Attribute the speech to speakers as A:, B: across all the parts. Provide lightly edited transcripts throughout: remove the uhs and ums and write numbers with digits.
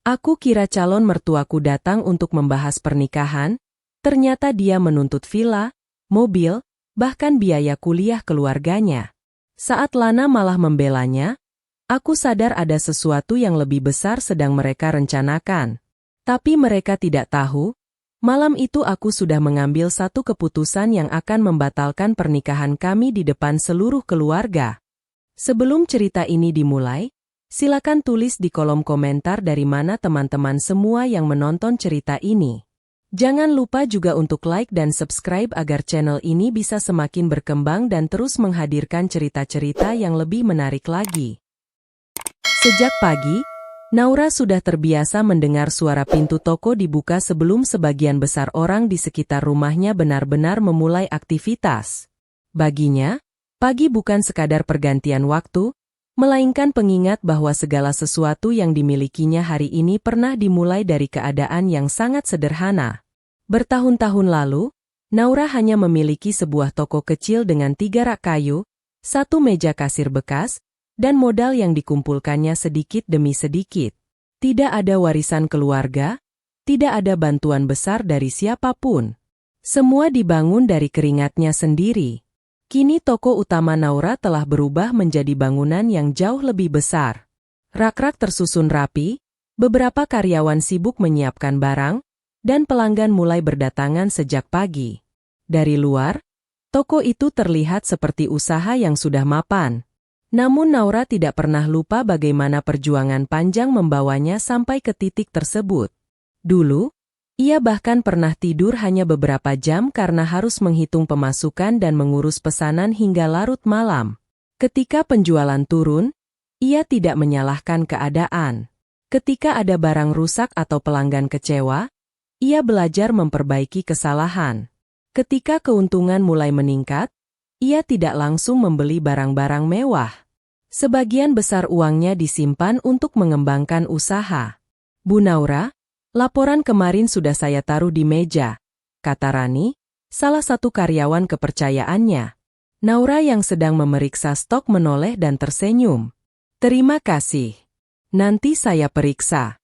A: Aku kira calon mertuaku datang untuk membahas pernikahan, ternyata dia menuntut villa, mobil, bahkan biaya kuliah keluarganya. Saat Lana malah membelanya, aku sadar ada sesuatu yang lebih besar sedang mereka rencanakan. Tapi mereka tidak tahu, malam itu aku sudah mengambil satu keputusan yang akan membatalkan pernikahan kami di depan seluruh keluarga. Sebelum cerita ini dimulai, silakan tulis di kolom komentar dari mana teman-teman semua yang menonton cerita ini. Jangan lupa juga untuk like dan subscribe agar channel ini bisa semakin berkembang dan terus menghadirkan cerita-cerita yang lebih menarik lagi. Sejak pagi, Naura sudah terbiasa mendengar suara pintu toko dibuka sebelum sebagian besar orang di sekitar rumahnya benar-benar memulai aktivitas. Baginya, pagi bukan sekadar pergantian waktu, melainkan pengingat bahwa segala sesuatu yang dimilikinya hari ini pernah dimulai dari keadaan yang sangat sederhana. Bertahun-tahun lalu, Naura hanya memiliki sebuah toko kecil dengan 3 rak kayu, 1 meja kasir bekas, dan modal yang dikumpulkannya sedikit demi sedikit. Tidak ada warisan keluarga, tidak ada bantuan besar dari siapapun. Semua dibangun dari keringatnya sendiri. Kini toko utama Naura telah berubah menjadi bangunan yang jauh lebih besar. Rak-rak tersusun rapi, beberapa karyawan sibuk menyiapkan barang, dan pelanggan mulai berdatangan sejak pagi. Dari luar, toko itu terlihat seperti usaha yang sudah mapan. Namun Naura tidak pernah lupa bagaimana perjuangan panjang membawanya sampai ke titik tersebut. Dulu, ia bahkan pernah tidur hanya beberapa jam karena harus menghitung pemasukan dan mengurus pesanan hingga larut malam. Ketika penjualan turun, ia tidak menyalahkan keadaan. Ketika ada barang rusak atau pelanggan kecewa, ia belajar memperbaiki kesalahan. Ketika keuntungan mulai meningkat, ia tidak langsung membeli barang-barang mewah. Sebagian besar uangnya disimpan untuk mengembangkan usaha. Bu Naura, laporan kemarin sudah saya taruh di meja, kata Rani, salah satu karyawan kepercayaannya. Naura yang sedang memeriksa stok menoleh dan tersenyum. Terima kasih. Nanti saya periksa.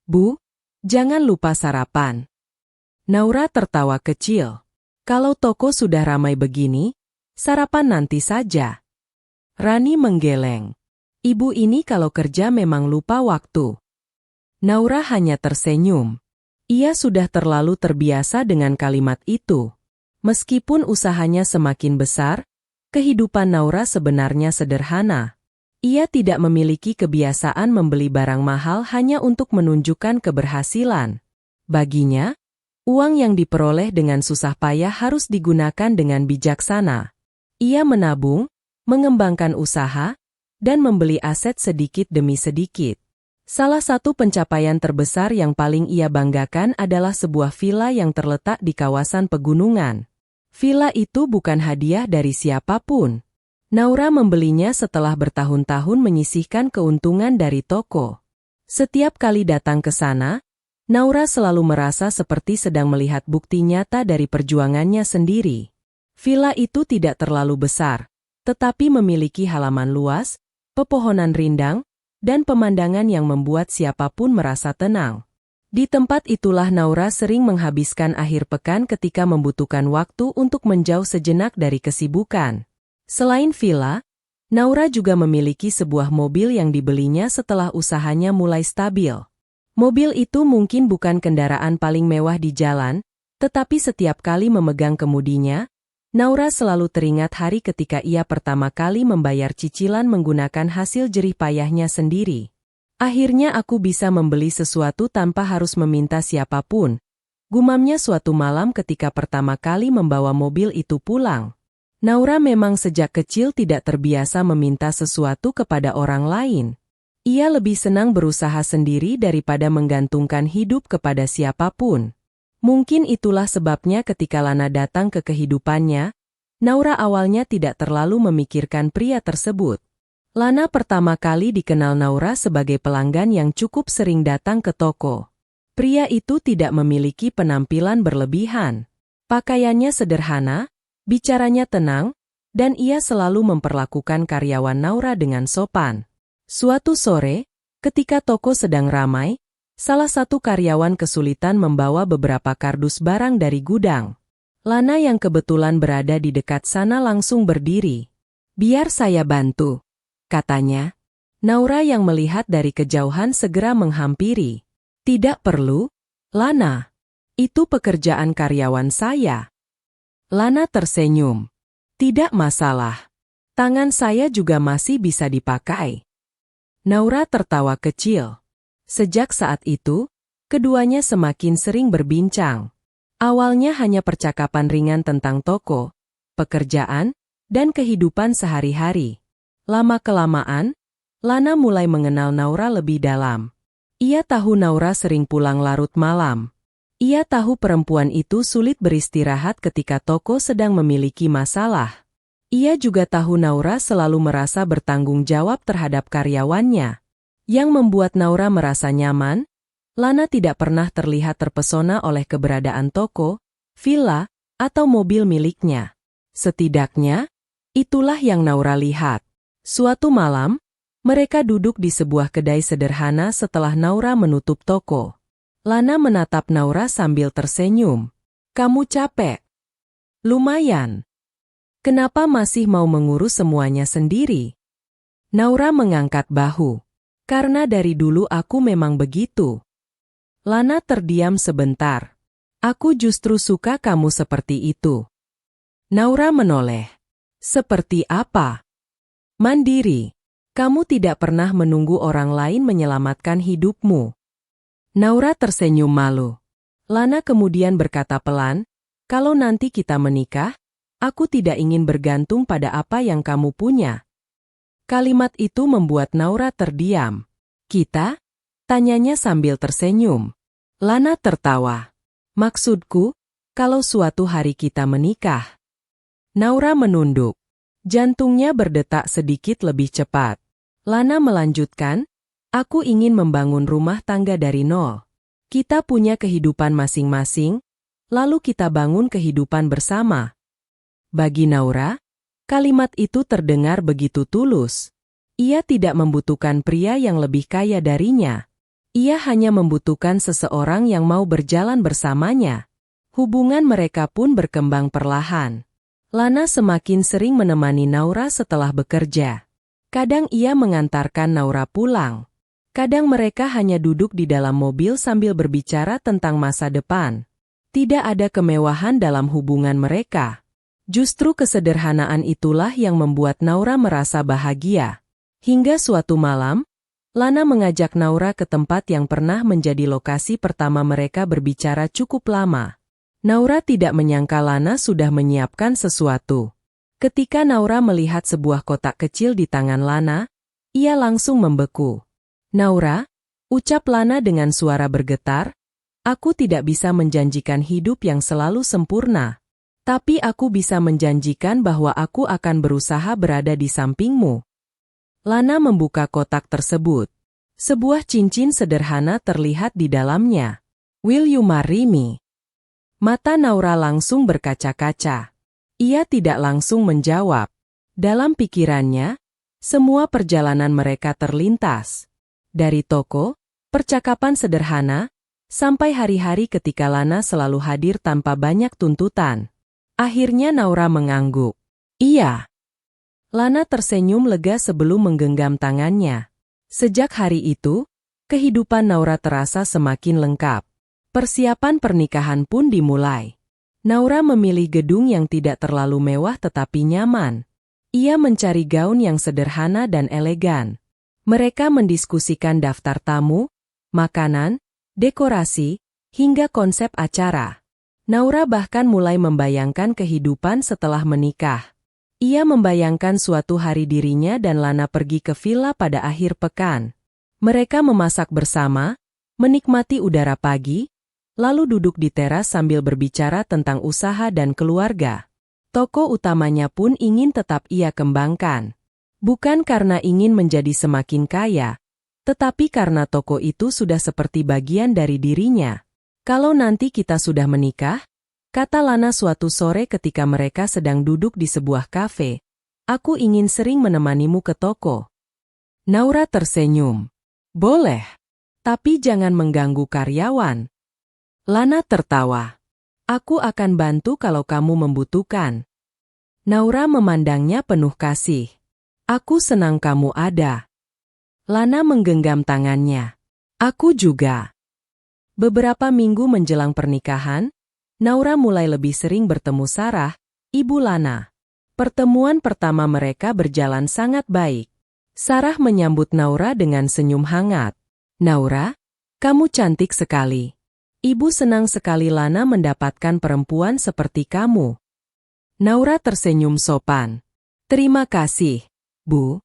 A: Bu, jangan lupa sarapan. Naura tertawa kecil. Kalau toko sudah ramai begini, sarapan nanti saja. Rani menggeleng. Ibu ini kalau kerja memang lupa waktu. Naura hanya tersenyum. Ia sudah terlalu terbiasa dengan kalimat itu. Meskipun usahanya semakin besar, kehidupan Naura sebenarnya sederhana. Ia tidak memiliki kebiasaan membeli barang mahal hanya untuk menunjukkan keberhasilan. Baginya, uang yang diperoleh dengan susah payah harus digunakan dengan bijaksana. Ia menabung, mengembangkan usaha, dan membeli aset sedikit demi sedikit. Salah satu pencapaian terbesar yang paling ia banggakan adalah sebuah villa yang terletak di kawasan pegunungan. Villa itu bukan hadiah dari siapapun. Naura membelinya setelah bertahun-tahun menyisihkan keuntungan dari toko. Setiap kali datang ke sana, Naura selalu merasa seperti sedang melihat bukti nyata dari perjuangannya sendiri. Villa itu tidak terlalu besar, tetapi memiliki halaman luas, pepohonan rindang, dan pemandangan yang membuat siapapun merasa tenang. Di tempat itulah Naura sering menghabiskan akhir pekan ketika membutuhkan waktu untuk menjauh sejenak dari kesibukan. Selain villa, Naura juga memiliki sebuah mobil yang dibelinya setelah usahanya mulai stabil. Mobil itu mungkin bukan kendaraan paling mewah di jalan, tetapi setiap kali memegang kemudinya, Naura selalu teringat hari ketika ia pertama kali membayar cicilan menggunakan hasil jerih payahnya sendiri. Akhirnya aku bisa membeli sesuatu tanpa harus meminta siapapun, gumamnya suatu malam ketika pertama kali membawa mobil itu pulang. Naura memang sejak kecil tidak terbiasa meminta sesuatu kepada orang lain. Ia lebih senang berusaha sendiri daripada menggantungkan hidup kepada siapapun. Mungkin itulah sebabnya ketika Lana datang ke kehidupannya, Naura awalnya tidak terlalu memikirkan pria tersebut. Lana pertama kali dikenal Naura sebagai pelanggan yang cukup sering datang ke toko. Pria itu tidak memiliki penampilan berlebihan. Pakaiannya sederhana, bicaranya tenang, dan ia selalu memperlakukan karyawan Naura dengan sopan. Suatu sore, ketika toko sedang ramai, Salah satu karyawan kesulitan membawa beberapa kardus barang dari gudang. Lana yang kebetulan berada di dekat sana langsung berdiri. "Biar saya bantu," katanya. Naura yang melihat dari kejauhan segera menghampiri. "Tidak perlu, Lana. Itu pekerjaan karyawan saya." Lana tersenyum. "Tidak masalah. Tangan saya juga masih bisa dipakai." Naura tertawa kecil. Sejak saat itu, keduanya semakin sering berbincang. Awalnya hanya percakapan ringan tentang toko, pekerjaan, dan kehidupan sehari-hari. Lama-kelamaan, Lana mulai mengenal Naura lebih dalam. Ia tahu Naura sering pulang larut malam. Ia tahu perempuan itu sulit beristirahat ketika toko sedang memiliki masalah. Ia juga tahu Naura selalu merasa bertanggung jawab terhadap karyawannya. Yang membuat Naura merasa nyaman, Lana tidak pernah terlihat terpesona oleh keberadaan toko, villa, atau mobil miliknya. Setidaknya, itulah yang Naura lihat. Suatu malam, mereka duduk di sebuah kedai sederhana setelah Naura menutup toko. Lana menatap Naura sambil tersenyum. "Kamu capek?" "Lumayan." "Kenapa masih mau mengurus semuanya sendiri?" Naura mengangkat bahu. "Karena dari dulu aku memang begitu." Lana terdiam sebentar. "Aku justru suka kamu seperti itu." Naura menoleh. "Seperti apa?" "Mandiri. Kamu tidak pernah menunggu orang lain menyelamatkan hidupmu." Naura tersenyum malu. Lana kemudian berkata pelan, "Kalau nanti kita menikah, aku tidak ingin bergantung pada apa yang kamu punya." Kalimat itu membuat Naura terdiam. "Kita?" tanyanya sambil tersenyum. Lana tertawa. "Maksudku, kalau suatu hari kita menikah." Naura menunduk. Jantungnya berdetak sedikit lebih cepat. Lana melanjutkan, "Aku ingin membangun rumah tangga dari nol. Kita punya kehidupan masing-masing, lalu kita bangun kehidupan bersama." Bagi Naura, kalimat itu terdengar begitu tulus. Ia tidak membutuhkan pria yang lebih kaya darinya. Ia hanya membutuhkan seseorang yang mau berjalan bersamanya. Hubungan mereka pun berkembang perlahan. Lana semakin sering menemani Naura setelah bekerja. Kadang ia mengantarkan Naura pulang. Kadang mereka hanya duduk di dalam mobil sambil berbicara tentang masa depan. Tidak ada kemewahan dalam hubungan mereka. Justru kesederhanaan itulah yang membuat Naura merasa bahagia. Hingga suatu malam, Lana mengajak Naura ke tempat yang pernah menjadi lokasi pertama mereka berbicara cukup lama. Naura tidak menyangka Lana sudah menyiapkan sesuatu. Ketika Naura melihat sebuah kotak kecil di tangan Lana, ia langsung membeku. "Naura," ucap Lana dengan suara bergetar, "aku tidak bisa menjanjikan hidup yang selalu sempurna. Tapi aku bisa menjanjikan bahwa aku akan berusaha berada di sampingmu." Lana membuka kotak tersebut. Sebuah cincin sederhana terlihat di dalamnya. "Will you marry me?" Mata Naura langsung berkaca-kaca. Ia tidak langsung menjawab. Dalam pikirannya, semua perjalanan mereka terlintas. Dari toko, percakapan sederhana, sampai hari-hari ketika Lana selalu hadir tanpa banyak tuntutan. Akhirnya Naura mengangguk. "Iya." Lana tersenyum lega sebelum menggenggam tangannya. Sejak hari itu, kehidupan Naura terasa semakin lengkap. Persiapan pernikahan pun dimulai. Naura memilih gedung yang tidak terlalu mewah tetapi nyaman. Ia mencari gaun yang sederhana dan elegan. Mereka mendiskusikan daftar tamu, makanan, dekorasi, hingga konsep acara. Naura bahkan mulai membayangkan kehidupan setelah menikah. Ia membayangkan suatu hari dirinya dan Lana pergi ke villa pada akhir pekan. Mereka memasak bersama, menikmati udara pagi, lalu duduk di teras sambil berbicara tentang usaha dan keluarga. Toko utamanya pun ingin tetap ia kembangkan. Bukan karena ingin menjadi semakin kaya, tetapi karena toko itu sudah seperti bagian dari dirinya. "Kalau nanti kita sudah menikah," kata Lana suatu sore ketika mereka sedang duduk di sebuah kafe, "aku ingin sering menemanimu ke toko." Naura tersenyum. "Boleh. Tapi jangan mengganggu karyawan. Lana tertawa. Aku akan bantu kalau kamu membutuhkan. Naura memandangnya penuh kasih. Aku senang kamu ada. Lana menggenggam tangannya. Aku juga. Beberapa minggu menjelang pernikahan, Naura mulai lebih sering bertemu Sarah, ibu Lana. Pertemuan pertama mereka berjalan sangat baik. Sarah menyambut Naura dengan senyum hangat. Naura, kamu cantik sekali. Ibu senang sekali Lana mendapatkan perempuan seperti kamu. Naura tersenyum sopan. Terima kasih, Bu.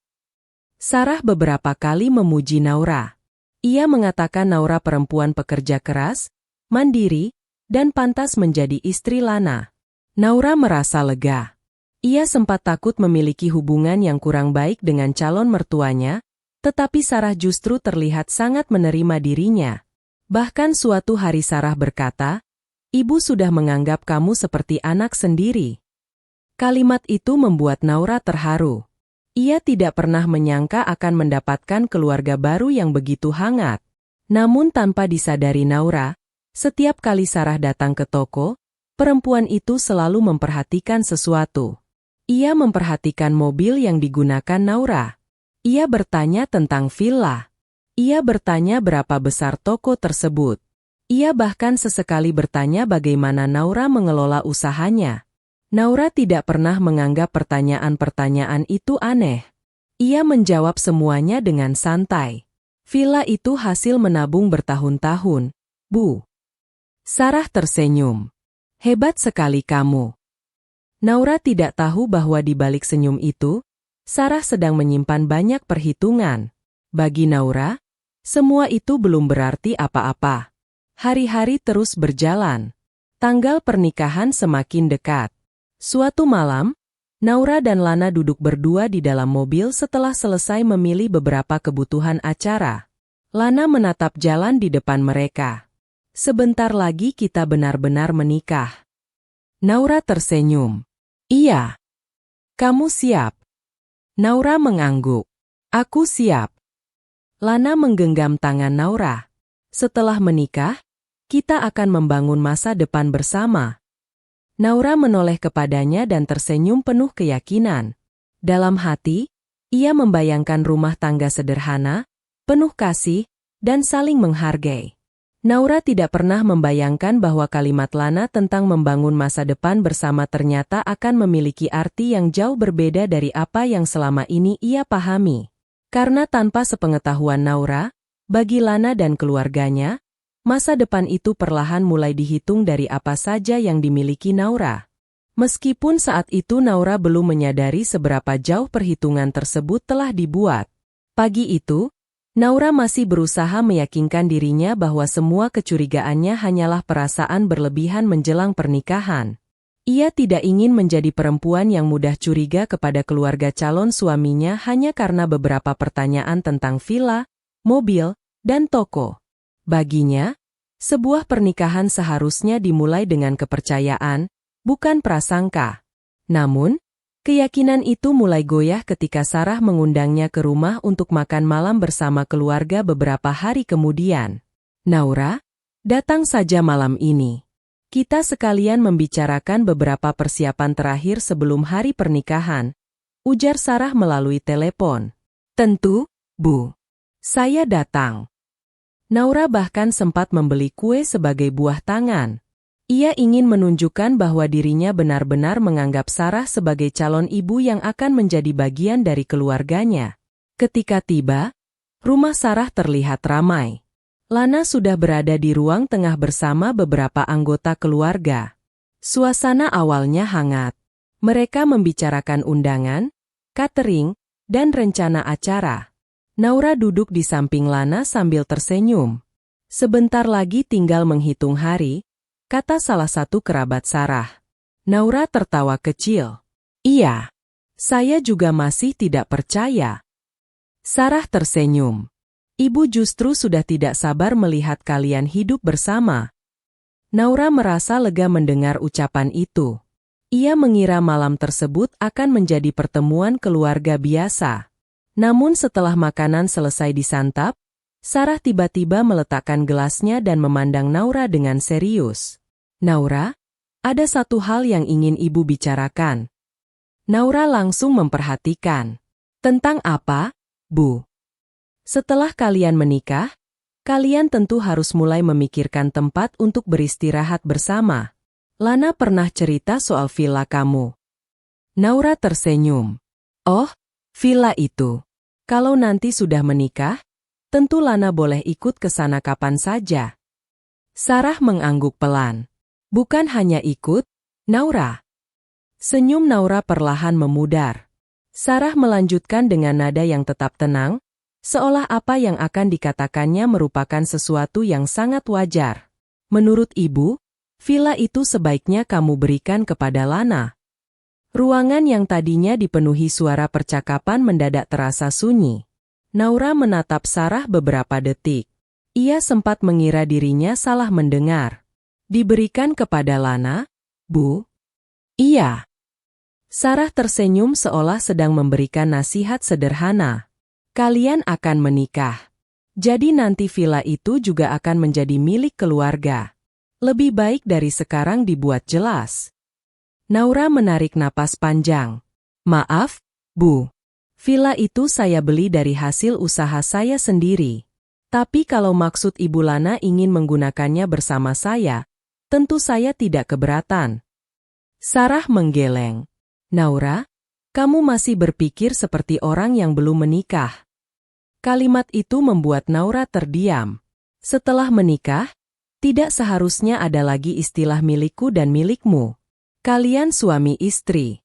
A: Sarah beberapa kali memuji Naura. Ia mengatakan Naura perempuan pekerja keras, mandiri, dan pantas menjadi istri Lana. Naura merasa lega. Ia sempat takut memiliki hubungan yang kurang baik dengan calon mertuanya, tetapi Sarah justru terlihat sangat menerima dirinya. Bahkan suatu hari Sarah berkata, "Ibu sudah menganggap kamu seperti anak sendiri." Kalimat itu membuat Naura terharu. Ia tidak pernah menyangka akan mendapatkan keluarga baru yang begitu hangat. Namun tanpa disadari Naura, setiap kali Sarah datang ke toko, perempuan itu selalu memperhatikan sesuatu. Ia memperhatikan mobil yang digunakan Naura. Ia bertanya tentang villa. Ia bertanya berapa besar toko tersebut. Ia bahkan sesekali bertanya bagaimana Naura mengelola usahanya. Naura tidak pernah menganggap pertanyaan-pertanyaan itu aneh. Ia menjawab semuanya dengan santai. Villa itu hasil menabung bertahun-tahun, Bu. Sarah tersenyum. Hebat sekali kamu. Naura tidak tahu bahwa di balik senyum itu, Sarah sedang menyimpan banyak perhitungan. Bagi Naura, semua itu belum berarti apa-apa. Hari-hari terus berjalan. Tanggal pernikahan semakin dekat. Suatu malam, Naura dan Lana duduk berdua di dalam mobil setelah selesai memilih beberapa kebutuhan acara. Lana menatap jalan di depan mereka. Sebentar lagi kita benar-benar menikah. Naura tersenyum. Iya. Kamu siap? Naura mengangguk. Aku siap. Lana menggenggam tangan Naura. Setelah menikah, kita akan membangun masa depan bersama. Naura menoleh kepadanya dan tersenyum penuh keyakinan. Dalam hati, ia membayangkan rumah tangga sederhana, penuh kasih, dan saling menghargai. Naura tidak pernah membayangkan bahwa kalimat Lana tentang membangun masa depan bersama ternyata akan memiliki arti yang jauh berbeda dari apa yang selama ini ia pahami. Karena tanpa sepengetahuan Naura, bagi Lana dan keluarganya, masa depan itu perlahan mulai dihitung dari apa saja yang dimiliki Naura. Meskipun saat itu Naura belum menyadari seberapa jauh perhitungan tersebut telah dibuat. Pagi itu, Naura masih berusaha meyakinkan dirinya bahwa semua kecurigaannya hanyalah perasaan berlebihan menjelang pernikahan. Ia tidak ingin menjadi perempuan yang mudah curiga kepada keluarga calon suaminya hanya karena beberapa pertanyaan tentang villa, mobil, dan toko. Baginya, sebuah pernikahan seharusnya dimulai dengan kepercayaan, bukan prasangka. Namun, keyakinan itu mulai goyah ketika Sarah mengundangnya ke rumah untuk makan malam bersama keluarga beberapa hari kemudian. Naura, datang saja malam ini. Kita sekalian membicarakan beberapa persiapan terakhir sebelum hari pernikahan, ujar Sarah melalui telepon. Tentu, Bu. Saya datang. Naura bahkan sempat membeli kue sebagai buah tangan. Ia ingin menunjukkan bahwa dirinya benar-benar menganggap Sarah sebagai calon ibu yang akan menjadi bagian dari keluarganya. Ketika tiba, rumah Sarah terlihat ramai. Lana sudah berada di ruang tengah bersama beberapa anggota keluarga. Suasana awalnya hangat. Mereka membicarakan undangan, catering, dan rencana acara. Naura duduk di samping Lana sambil tersenyum. Sebentar lagi tinggal menghitung hari, kata salah satu kerabat Sarah. Naura tertawa kecil. Iya, saya juga masih tidak percaya. Sarah tersenyum. Ibu justru sudah tidak sabar melihat kalian hidup bersama. Naura merasa lega mendengar ucapan itu. Ia mengira malam tersebut akan menjadi pertemuan keluarga biasa. Namun setelah makanan selesai disantap, Sarah tiba-tiba meletakkan gelasnya dan memandang Naura dengan serius. Naura, ada satu hal yang ingin ibu bicarakan. Naura langsung memperhatikan. Tentang apa, Bu? Setelah kalian menikah, kalian tentu harus mulai memikirkan tempat untuk beristirahat bersama. Lana pernah cerita soal villa kamu. Naura tersenyum. Oh, villa itu. Kalau nanti sudah menikah, tentu Lana boleh ikut ke sana kapan saja. Sarah mengangguk pelan. Bukan hanya ikut, Naura. Senyum Naura perlahan memudar. Sarah melanjutkan dengan nada yang tetap tenang, seolah apa yang akan dikatakannya merupakan sesuatu yang sangat wajar. Menurut ibu, villa itu sebaiknya kamu berikan kepada Lana. Ruangan yang tadinya dipenuhi suara percakapan mendadak terasa sunyi. Naura menatap Sarah beberapa detik. Ia sempat mengira dirinya salah mendengar. Diberikan kepada Lana, Bu? Iya. Sarah tersenyum seolah sedang memberikan nasihat sederhana. Kalian akan menikah. Jadi nanti villa itu juga akan menjadi milik keluarga. Lebih baik dari sekarang dibuat jelas. Naura menarik napas panjang. Maaf, Bu. Villa itu saya beli dari hasil usaha saya sendiri. Tapi kalau maksud Ibu Lana ingin menggunakannya bersama saya, tentu saya tidak keberatan. Sarah menggeleng. Naura, kamu masih berpikir seperti orang yang belum menikah. Kalimat itu membuat Naura terdiam. Setelah menikah, tidak seharusnya ada lagi istilah milikku dan milikmu. Kalian suami istri.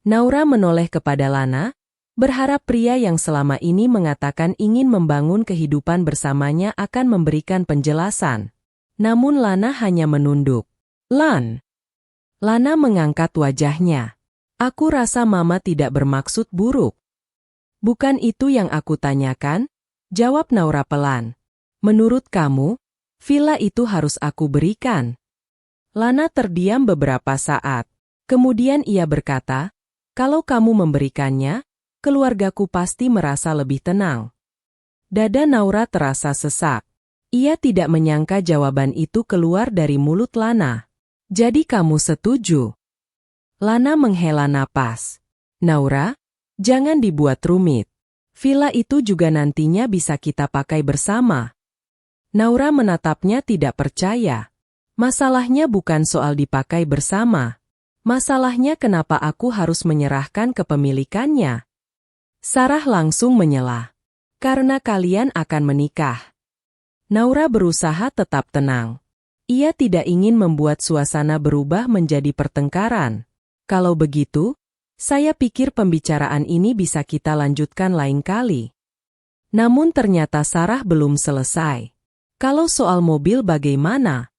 A: Naura menoleh kepada Lana, berharap pria yang selama ini mengatakan ingin membangun kehidupan bersamanya akan memberikan penjelasan. Namun Lana hanya menunduk. Lana mengangkat wajahnya. Aku rasa Mama tidak bermaksud buruk. Bukan itu yang aku tanyakan, jawab Naura pelan. Menurut kamu, villa itu harus aku berikan. Lana terdiam beberapa saat. Kemudian ia berkata, kalau kamu memberikannya, keluargaku pasti merasa lebih tenang. Dada Naura terasa sesak. Ia tidak menyangka jawaban itu keluar dari mulut Lana. Jadi kamu setuju? Lana menghela napas. Naura, jangan dibuat rumit. Villa itu juga nantinya bisa kita pakai bersama. Naura menatapnya tidak percaya. Masalahnya bukan soal dipakai bersama. Masalahnya kenapa aku harus menyerahkan kepemilikannya? Sarah langsung menyela. Karena kalian akan menikah. Naura berusaha tetap tenang. Ia tidak ingin membuat suasana berubah menjadi pertengkaran. Kalau begitu, saya pikir pembicaraan ini bisa kita lanjutkan lain kali. Namun ternyata Sarah belum selesai. Kalau soal mobil bagaimana?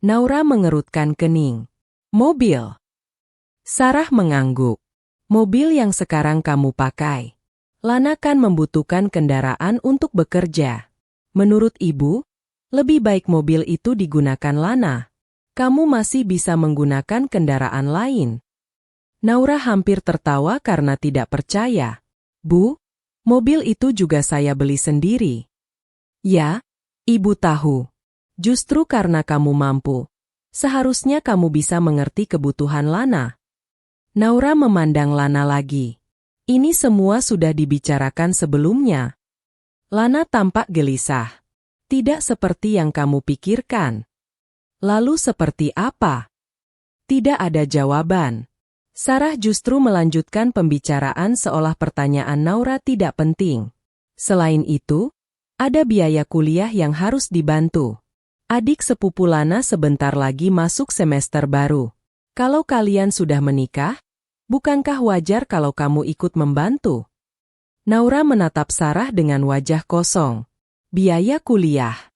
A: Naura mengerutkan kening. Mobil? Sarah mengangguk. Mobil yang sekarang kamu pakai. Lana kan membutuhkan kendaraan untuk bekerja. Menurut ibu, lebih baik mobil itu digunakan Lana. Kamu masih bisa menggunakan kendaraan lain. Naura hampir tertawa karena tidak percaya. Bu, mobil itu juga saya beli sendiri. Ya, ibu tahu. Justru karena kamu mampu, seharusnya kamu bisa mengerti kebutuhan Lana. Naura memandang Lana lagi. Ini semua sudah dibicarakan sebelumnya. Lana tampak gelisah. Tidak seperti yang kamu pikirkan. Lalu seperti apa? Tidak ada jawaban. Sarah justru melanjutkan pembicaraan seolah pertanyaan Naura tidak penting. Selain itu, ada biaya kuliah yang harus dibantu. Adik sepupu Lana sebentar lagi masuk semester baru. Kalau kalian sudah menikah, bukankah wajar kalau kamu ikut membantu? Naura menatap Sarah dengan wajah kosong. Biaya kuliah.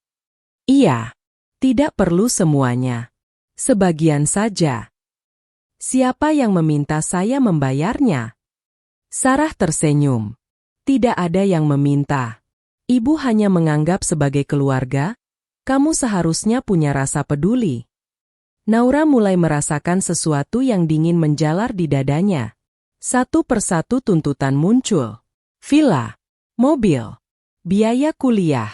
A: Iya. Tidak perlu semuanya. Sebagian saja. Siapa yang meminta saya membayarnya? Sarah tersenyum. Tidak ada yang meminta. Ibu hanya menganggap sebagai keluarga, kamu seharusnya punya rasa peduli. Naura mulai merasakan sesuatu yang dingin menjalar di dadanya. Satu persatu tuntutan muncul. Villa, mobil, Biaya kuliah.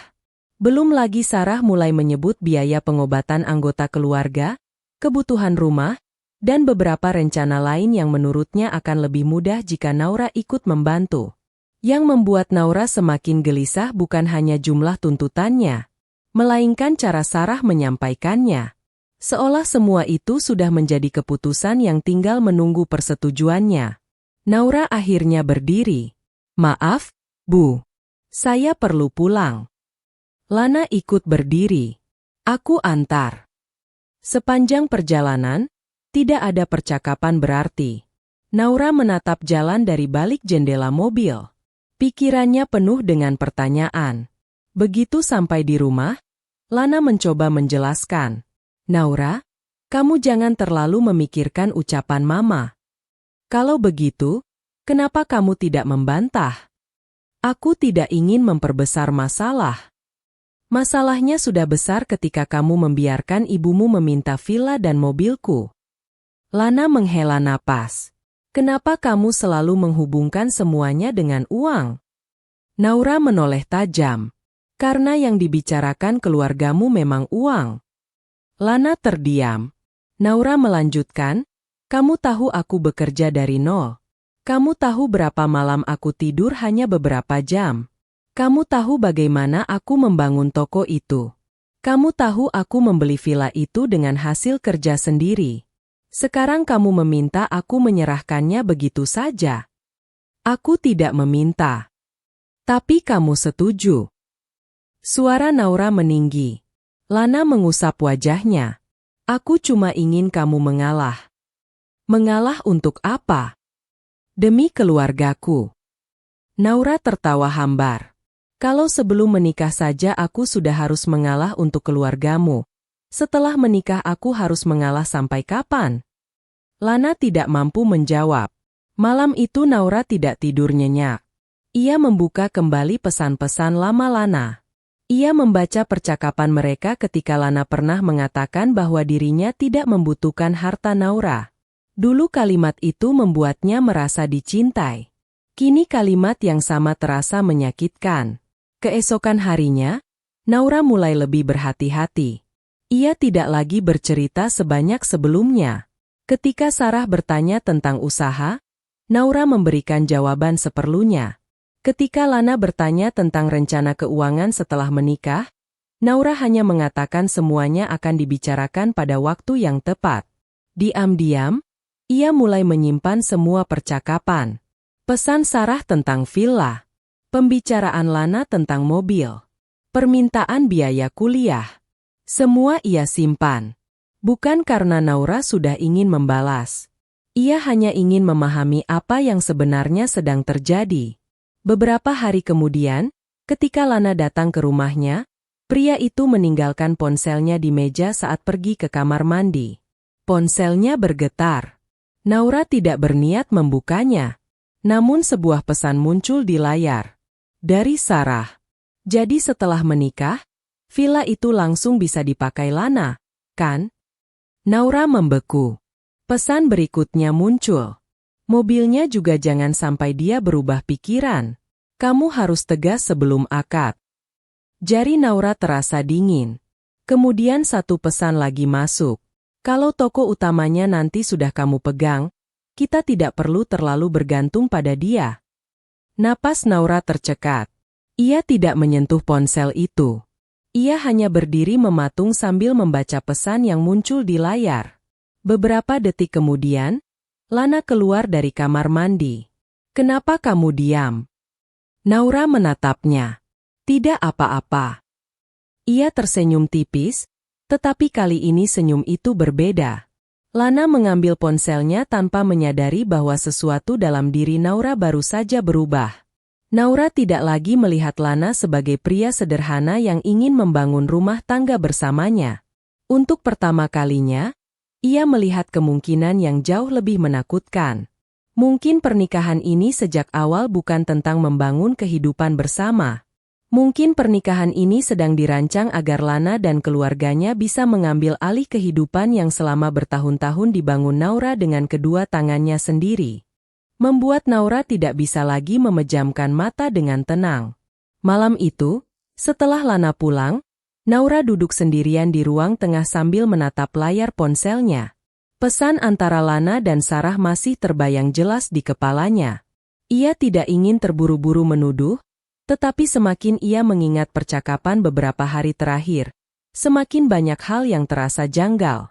A: Belum lagi Sarah mulai menyebut biaya pengobatan anggota keluarga, kebutuhan rumah, dan beberapa rencana lain yang menurutnya akan lebih mudah jika Naura ikut membantu. Yang membuat Naura semakin gelisah bukan hanya jumlah tuntutannya, melainkan cara Sarah menyampaikannya. Seolah semua itu sudah menjadi keputusan yang tinggal menunggu persetujuannya. Naura akhirnya berdiri. "Maaf, Bu. Saya perlu pulang." Lana ikut berdiri. "Aku antar." Sepanjang perjalanan, tidak ada percakapan berarti. Naura menatap jalan dari balik jendela mobil. Pikirannya penuh dengan pertanyaan. Begitu sampai di rumah, Lana mencoba menjelaskan. "Naura, kamu jangan terlalu memikirkan ucapan Mama. Kalau begitu, kenapa kamu tidak membantah? Aku tidak ingin memperbesar masalah. Masalahnya sudah besar ketika kamu membiarkan ibumu meminta villa dan mobilku." Lana menghela napas. "Kenapa kamu selalu menghubungkan semuanya dengan uang?" Naura menoleh tajam. "Karena yang dibicarakan keluargamu memang uang." Lana terdiam. Naura melanjutkan, "Kamu tahu aku bekerja dari nol. Kamu tahu berapa malam aku tidur hanya beberapa jam. Kamu tahu bagaimana aku membangun toko itu. Kamu tahu aku membeli villa itu dengan hasil kerja sendiri. Sekarang kamu meminta aku menyerahkannya begitu saja." "Aku tidak meminta. Tapi kamu setuju." Suara Naura meninggi. Lana mengusap wajahnya. "Aku cuma ingin kamu mengalah." "Mengalah untuk apa?" "Demi keluargaku." Naura tertawa hambar. "Kalau sebelum menikah saja aku sudah harus mengalah untuk keluargamu. Setelah menikah aku harus mengalah sampai kapan?" Lana tidak mampu menjawab. Malam itu Naura tidak tidur nyenyak. Ia membuka kembali pesan-pesan lama Lana. Ia membaca percakapan mereka ketika Lana pernah mengatakan bahwa dirinya tidak membutuhkan harta Naura. Dulu kalimat itu membuatnya merasa dicintai. Kini kalimat yang sama terasa menyakitkan. Keesokan harinya, Naura mulai lebih berhati-hati. Ia tidak lagi bercerita sebanyak sebelumnya. Ketika Sarah bertanya tentang usaha, Naura memberikan jawaban seperlunya. Ketika Lana bertanya tentang rencana keuangan setelah menikah, Naura hanya mengatakan semuanya akan dibicarakan pada waktu yang tepat. Diam-diam, ia mulai menyimpan semua percakapan. Pesan Sarah tentang villa. Pembicaraan Lana tentang mobil. Permintaan biaya kuliah. Semua ia simpan. Bukan karena Naura sudah ingin membalas. Ia hanya ingin memahami apa yang sebenarnya sedang terjadi. Beberapa hari kemudian, ketika Lana datang ke rumahnya, pria itu meninggalkan ponselnya di meja saat pergi ke kamar mandi. Ponselnya bergetar. Naura tidak berniat membukanya. Namun sebuah pesan muncul di layar. Dari Sarah. "Jadi setelah menikah, villa itu langsung bisa dipakai Lana, kan?" Naura membeku. Pesan berikutnya muncul. "Mobilnya juga jangan sampai dia berubah pikiran. Kamu harus tegas sebelum akad." Jari Naura terasa dingin. Kemudian satu pesan lagi masuk. "Kalau toko utamanya nanti sudah kamu pegang, kita tidak perlu terlalu bergantung pada dia." Napas Naura tercekat. Ia tidak menyentuh ponsel itu. Ia hanya berdiri mematung sambil membaca pesan yang muncul di layar. Beberapa detik kemudian, Lana keluar dari kamar mandi. "Kenapa kamu diam?" Naura menatapnya. "Tidak apa-apa." Ia tersenyum tipis, tetapi kali ini senyum itu berbeda. Lana mengambil ponselnya tanpa menyadari bahwa sesuatu dalam diri Naura baru saja berubah. Naura tidak lagi melihat Lana sebagai pria sederhana yang ingin membangun rumah tangga bersamanya. Untuk pertama kalinya, ia melihat kemungkinan yang jauh lebih menakutkan. Mungkin pernikahan ini sejak awal bukan tentang membangun kehidupan bersama. Mungkin pernikahan ini sedang dirancang agar Lana dan keluarganya bisa mengambil alih kehidupan yang selama bertahun-tahun dibangun Naura dengan kedua tangannya sendiri. Membuat Naura tidak bisa lagi memejamkan mata dengan tenang. Malam itu, setelah Lana pulang, Naura duduk sendirian di ruang tengah sambil menatap layar ponselnya. Pesan antara Lana dan Sarah masih terbayang jelas di kepalanya. Ia tidak ingin terburu-buru menuduh, tetapi semakin ia mengingat percakapan beberapa hari terakhir, semakin banyak hal yang terasa janggal.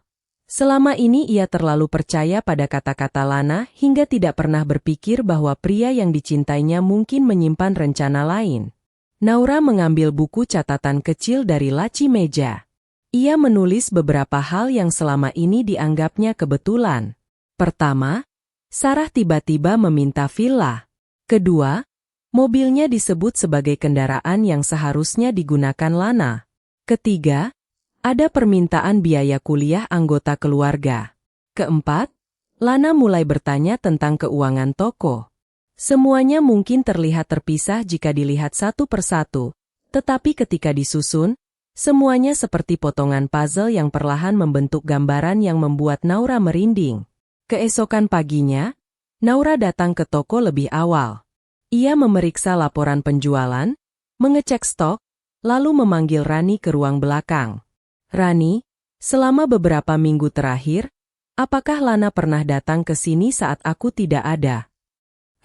A: Selama ini ia terlalu percaya pada kata-kata Lana hingga tidak pernah berpikir bahwa pria yang dicintainya mungkin menyimpan rencana lain. Naura mengambil buku catatan kecil dari laci meja. Ia menulis beberapa hal yang selama ini dianggapnya kebetulan. Pertama, Sarah tiba-tiba meminta villa. Kedua, mobilnya disebut sebagai kendaraan yang seharusnya digunakan Lana. Ketiga, ada permintaan biaya kuliah anggota keluarga. Keempat, Lana mulai bertanya tentang keuangan toko. Semuanya mungkin terlihat terpisah jika dilihat satu persatu, tetapi ketika disusun, semuanya seperti potongan puzzle yang perlahan membentuk gambaran yang membuat Naura merinding. Keesokan paginya, Naura datang ke toko lebih awal. Ia memeriksa laporan penjualan, mengecek stok, lalu memanggil Rani ke ruang belakang. Rani, selama beberapa minggu terakhir, apakah Lana pernah datang ke sini saat aku tidak ada?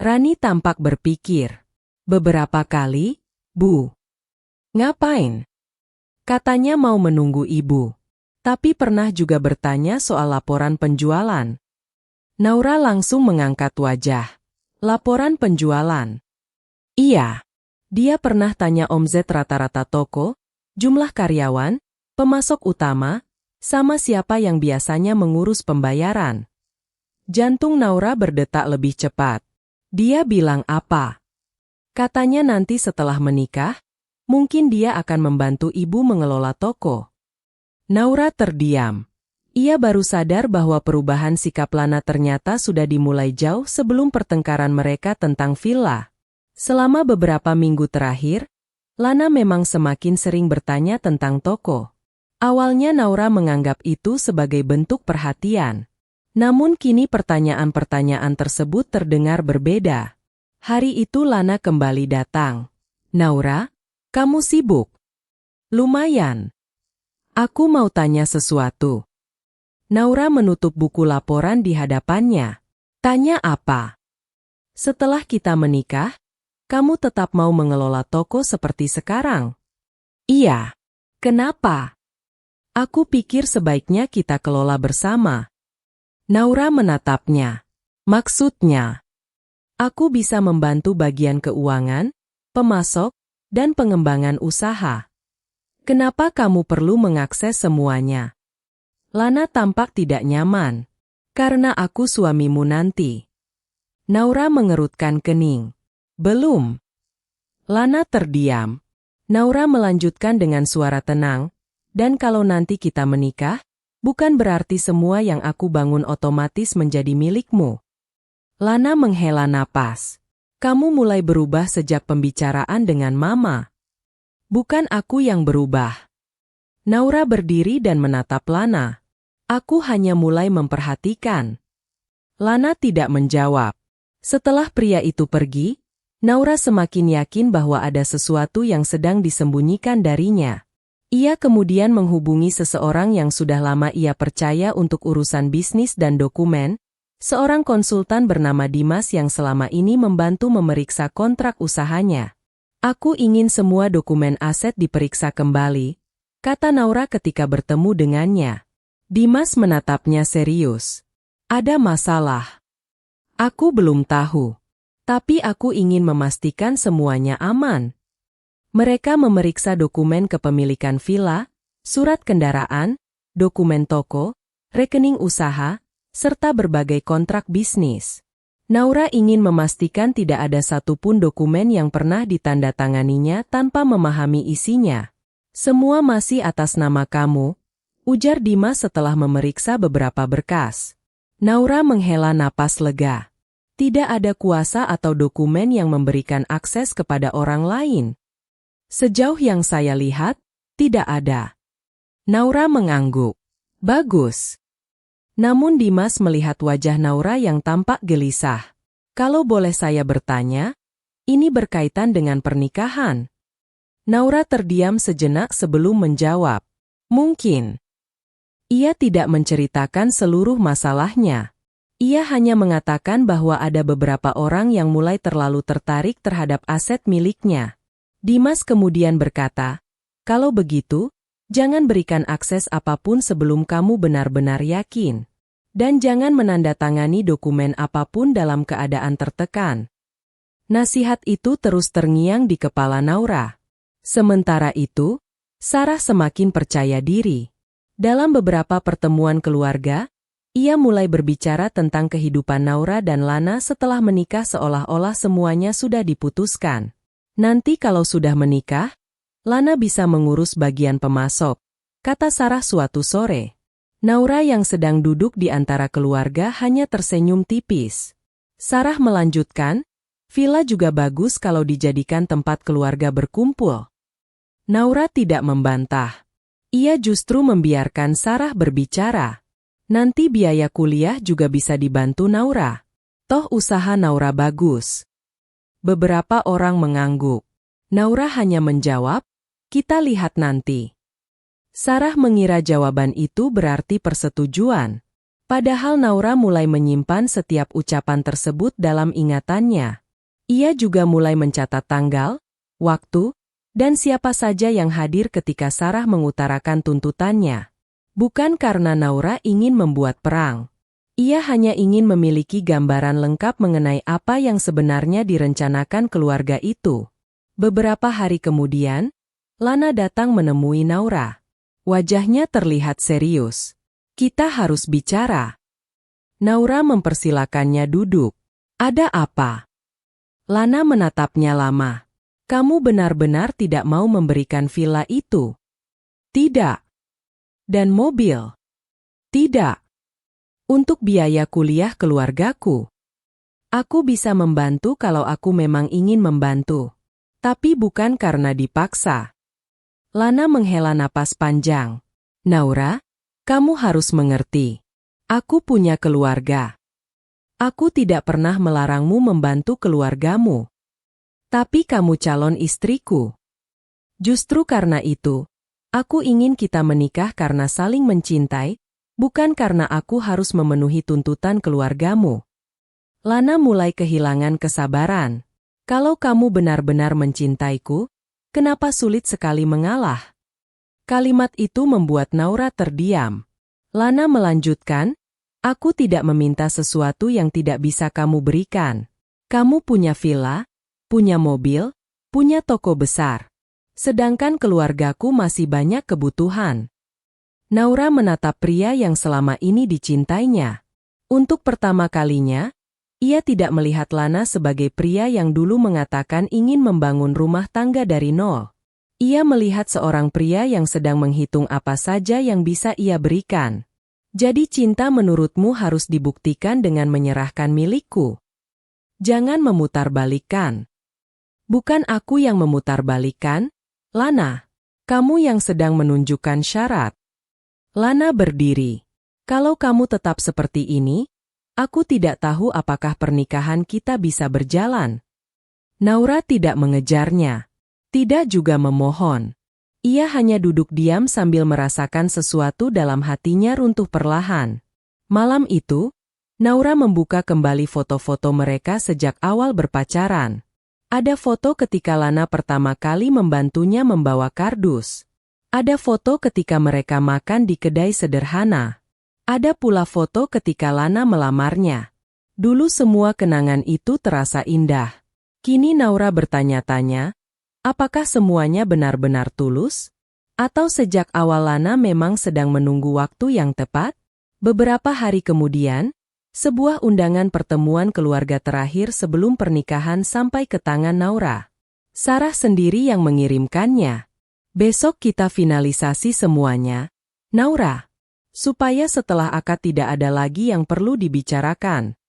A: Rani tampak berpikir. Beberapa kali, Bu. Ngapain? Katanya mau menunggu ibu. Tapi pernah juga bertanya soal laporan penjualan. Naura langsung mengangkat wajah. Laporan penjualan. Iya. Dia pernah tanya omzet rata-rata toko, jumlah karyawan, pemasok utama, sama siapa yang biasanya mengurus pembayaran. Jantung Naura berdetak lebih cepat. Dia bilang apa? Katanya nanti setelah menikah, mungkin dia akan membantu ibu mengelola toko. Naura terdiam. Ia baru sadar bahwa perubahan sikap Lana ternyata sudah dimulai jauh sebelum pertengkaran mereka tentang villa. Selama beberapa minggu terakhir, Lana memang semakin sering bertanya tentang toko. Awalnya Naura menganggap itu sebagai bentuk perhatian. Namun kini pertanyaan-pertanyaan tersebut terdengar berbeda. Hari itu Lana kembali datang. Naura, kamu sibuk? Lumayan. Aku mau tanya sesuatu. Naura menutup buku laporan di hadapannya. Tanya apa? Setelah kita menikah, kamu tetap mau mengelola toko seperti sekarang? Iya. Kenapa? Aku pikir sebaiknya kita kelola bersama. Naura menatapnya. Maksudnya? Aku bisa membantu bagian keuangan, pemasok, dan pengembangan usaha. Kenapa kamu perlu mengakses semuanya? Lana tampak tidak nyaman. Karena aku suamimu nanti. Naura mengerutkan kening. Belum. Lana terdiam. Naura melanjutkan dengan suara tenang. Dan kalau nanti kita menikah, bukan berarti semua yang aku bangun otomatis menjadi milikmu. Lana menghela napas. Kamu mulai berubah sejak pembicaraan dengan Mama. Bukan aku yang berubah. Naura berdiri dan menatap Lana. Aku hanya mulai memperhatikan. Lana tidak menjawab. Setelah pria itu pergi, Naura semakin yakin bahwa ada sesuatu yang sedang disembunyikan darinya. Ia kemudian menghubungi seseorang yang sudah lama ia percaya untuk urusan bisnis dan dokumen, seorang konsultan bernama Dimas yang selama ini membantu memeriksa kontrak usahanya. Aku ingin semua dokumen aset diperiksa kembali, kata Naura ketika bertemu dengannya. Dimas menatapnya serius. Ada masalah. Aku belum tahu. Tapi aku ingin memastikan semuanya aman. Mereka memeriksa dokumen kepemilikan villa, surat kendaraan, dokumen toko, rekening usaha, serta berbagai kontrak bisnis. Naura ingin memastikan tidak ada satupun dokumen yang pernah ditandatanganinya tanpa memahami isinya. Semua masih atas nama kamu, ujar Dimas setelah memeriksa beberapa berkas. Naura menghela napas lega. Tidak ada kuasa atau dokumen yang memberikan akses kepada orang lain. Sejauh yang saya lihat, tidak ada. Naura mengangguk. Bagus. Namun Dimas melihat wajah Naura yang tampak gelisah. Kalau boleh saya bertanya, ini berkaitan dengan pernikahan. Naura terdiam sejenak sebelum menjawab. Mungkin. Ia tidak menceritakan seluruh masalahnya. Ia hanya mengatakan bahwa ada beberapa orang yang mulai terlalu tertarik terhadap aset miliknya. Dimas kemudian berkata, "Kalau begitu, jangan berikan akses apapun sebelum kamu benar-benar yakin. Dan jangan menandatangani dokumen apapun dalam keadaan tertekan." Nasihat itu terus terngiang di kepala Naura. Sementara itu, Sarah semakin percaya diri. Dalam beberapa pertemuan keluarga, ia mulai berbicara tentang kehidupan Naura dan Lana setelah menikah seolah-olah semuanya sudah diputuskan. Nanti kalau sudah menikah, Lana bisa mengurus bagian pemasok, kata Sarah suatu sore. Naura yang sedang duduk di antara keluarga hanya tersenyum tipis. Sarah melanjutkan, villa juga bagus kalau dijadikan tempat keluarga berkumpul. Naura tidak membantah. Ia justru membiarkan Sarah berbicara. Nanti biaya kuliah juga bisa dibantu Naura. Toh usaha Naura bagus. Beberapa orang mengangguk. Naura hanya menjawab, "Kita lihat nanti." Sarah mengira jawaban itu berarti persetujuan. Padahal Naura mulai menyimpan setiap ucapan tersebut dalam ingatannya. Ia juga mulai mencatat tanggal, waktu, dan siapa saja yang hadir ketika Sarah mengutarakan tuntutannya. Bukan karena Naura ingin membuat perang. Ia hanya ingin memiliki gambaran lengkap mengenai apa yang sebenarnya direncanakan keluarga itu. Beberapa hari kemudian, Lana datang menemui Naura. Wajahnya terlihat serius. "Kita harus bicara." Naura mempersilakannya duduk. "Ada apa?" Lana menatapnya lama. "Kamu benar-benar tidak mau memberikan villa itu?" "Tidak." "Dan mobil?" "Tidak." "Untuk biaya kuliah keluargaku." "Aku bisa membantu kalau aku memang ingin membantu. Tapi bukan karena dipaksa." Lana menghela napas panjang. "Naura, kamu harus mengerti. Aku punya keluarga. Aku tidak pernah melarangmu membantu keluargamu. Tapi kamu calon istriku. Justru karena itu, aku ingin kita menikah karena saling mencintai, bukan karena aku harus memenuhi tuntutan keluargamu." Lana mulai kehilangan kesabaran. "Kalau kamu benar-benar mencintaiku, kenapa sulit sekali mengalah?" Kalimat itu membuat Naura terdiam. Lana melanjutkan, "Aku tidak meminta sesuatu yang tidak bisa kamu berikan. Kamu punya villa, punya mobil, punya toko besar. Sedangkan keluargaku masih banyak kebutuhan." Naura menatap pria yang selama ini dicintainya. Untuk pertama kalinya, ia tidak melihat Lana sebagai pria yang dulu mengatakan ingin membangun rumah tangga dari nol. Ia melihat seorang pria yang sedang menghitung apa saja yang bisa ia berikan. "Jadi cinta menurutmu harus dibuktikan dengan menyerahkan milikku. Jangan memutarbalikkan." "Bukan aku yang memutarbalikkan, Lana. Kamu yang sedang menunjukkan syarat." Lana berdiri. "Kalau kamu tetap seperti ini, aku tidak tahu apakah pernikahan kita bisa berjalan." Naura tidak mengejarnya. Tidak juga memohon. Ia hanya duduk diam sambil merasakan sesuatu dalam hatinya runtuh perlahan. Malam itu, Naura membuka kembali foto-foto mereka sejak awal berpacaran. Ada foto ketika Lana pertama kali membantunya membawa kardus. Ada foto ketika mereka makan di kedai sederhana. Ada pula foto ketika Lana melamarnya. Dulu semua kenangan itu terasa indah. Kini Naura bertanya-tanya, apakah semuanya benar-benar tulus? Atau sejak awal Lana memang sedang menunggu waktu yang tepat? Beberapa hari kemudian, sebuah undangan pertemuan keluarga terakhir sebelum pernikahan sampai ke tangan Naura. Sarah sendiri yang mengirimkannya. "Besok kita finalisasi semuanya, Naura. Supaya setelah akad tidak ada lagi yang perlu dibicarakan."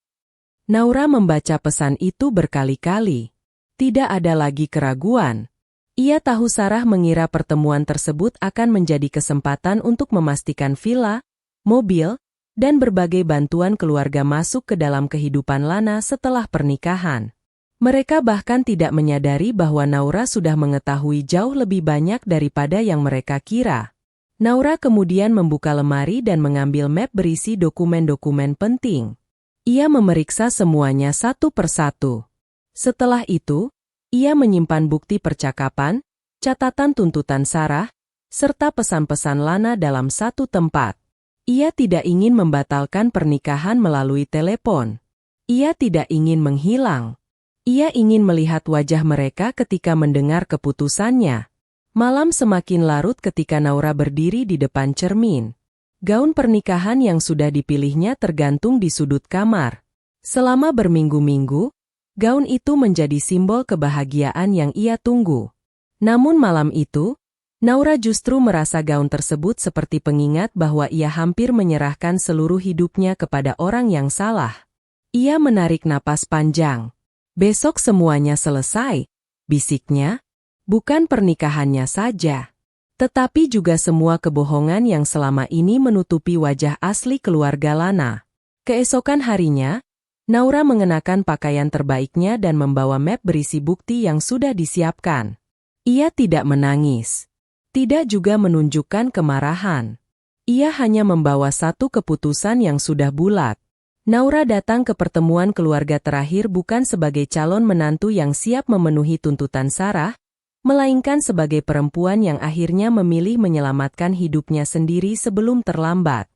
A: Naura membaca pesan itu berkali-kali. Tidak ada lagi keraguan. Ia tahu Sarah mengira pertemuan tersebut akan menjadi kesempatan untuk memastikan villa, mobil, dan berbagai bantuan keluarga masuk ke dalam kehidupan Lana setelah pernikahan. Mereka bahkan tidak menyadari bahwa Naura sudah mengetahui jauh lebih banyak daripada yang mereka kira. Naura kemudian membuka lemari dan mengambil map berisi dokumen-dokumen penting. Ia memeriksa semuanya satu persatu. Setelah itu, ia menyimpan bukti percakapan, catatan tuntutan Sarah, serta pesan-pesan Lana dalam satu tempat. Ia tidak ingin membatalkan pernikahan melalui telepon. Ia tidak ingin menghilang. Ia ingin melihat wajah mereka ketika mendengar keputusannya. Malam semakin larut ketika Naura berdiri di depan cermin. Gaun pernikahan yang sudah dipilihnya tergantung di sudut kamar. Selama berminggu-minggu, gaun itu menjadi simbol kebahagiaan yang ia tunggu. Namun malam itu, Naura justru merasa gaun tersebut seperti pengingat bahwa ia hampir menyerahkan seluruh hidupnya kepada orang yang salah. Ia menarik napas panjang. Besok semuanya selesai, bisiknya. Bukan pernikahannya saja, tetapi juga semua kebohongan yang selama ini menutupi wajah asli keluarga Lana. Keesokan harinya, Naura mengenakan pakaian terbaiknya dan membawa map berisi bukti yang sudah disiapkan. Ia tidak menangis, tidak juga menunjukkan kemarahan. Ia hanya membawa satu keputusan yang sudah bulat. Naura datang ke pertemuan keluarga terakhir bukan sebagai calon menantu yang siap memenuhi tuntutan Sarah, melainkan sebagai perempuan yang akhirnya memilih menyelamatkan hidupnya sendiri sebelum terlambat.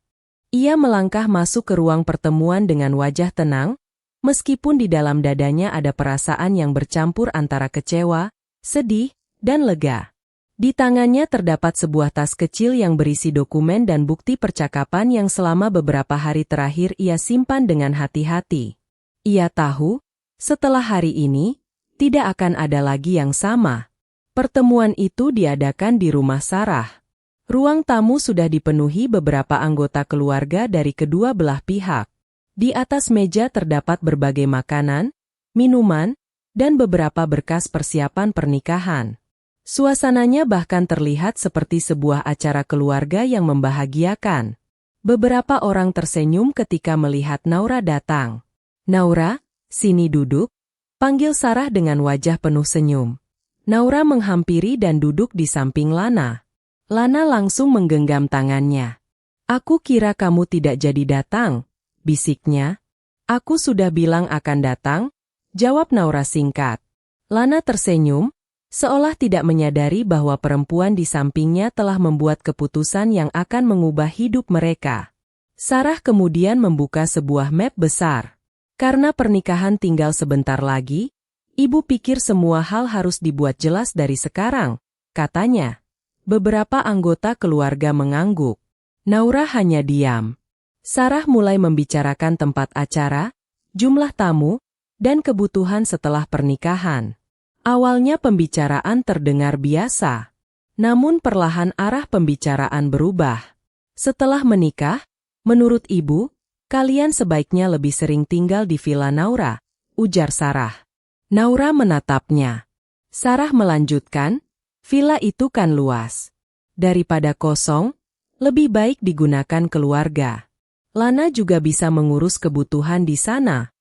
A: Ia melangkah masuk ke ruang pertemuan dengan wajah tenang, meskipun di dalam dadanya ada perasaan yang bercampur antara kecewa, sedih, dan lega. Di tangannya terdapat sebuah tas kecil yang berisi dokumen dan bukti percakapan yang selama beberapa hari terakhir ia simpan dengan hati-hati. Ia tahu, setelah hari ini, tidak akan ada lagi yang sama. Pertemuan itu diadakan di rumah Sarah. Ruang tamu sudah dipenuhi beberapa anggota keluarga dari kedua belah pihak. Di atas meja terdapat berbagai makanan, minuman, dan beberapa berkas persiapan pernikahan. Suasananya bahkan terlihat seperti sebuah acara keluarga yang membahagiakan. Beberapa orang tersenyum ketika melihat Naura datang. "Naura, sini duduk," panggil Sarah dengan wajah penuh senyum. Naura menghampiri dan duduk di samping Lana. Lana langsung menggenggam tangannya. "Aku kira kamu tidak jadi datang," bisiknya. "Aku sudah bilang akan datang," jawab Naura singkat. Lana tersenyum, seolah tidak menyadari bahwa perempuan di sampingnya telah membuat keputusan yang akan mengubah hidup mereka. Sarah kemudian membuka sebuah map besar. Karena pernikahan tinggal sebentar lagi, ibu pikir semua hal harus dibuat jelas dari sekarang, katanya. Beberapa anggota keluarga mengangguk. Naura hanya diam. Sarah mulai membicarakan tempat acara, jumlah tamu, dan kebutuhan setelah pernikahan. Awalnya pembicaraan terdengar biasa, namun perlahan arah pembicaraan berubah. "Setelah menikah, menurut ibu, kalian sebaiknya lebih sering tinggal di villa Naura," ujar Sarah. Naura menatapnya. Sarah melanjutkan, "Villa itu kan luas. Daripada kosong, lebih baik digunakan keluarga. Lana juga bisa mengurus kebutuhan di sana."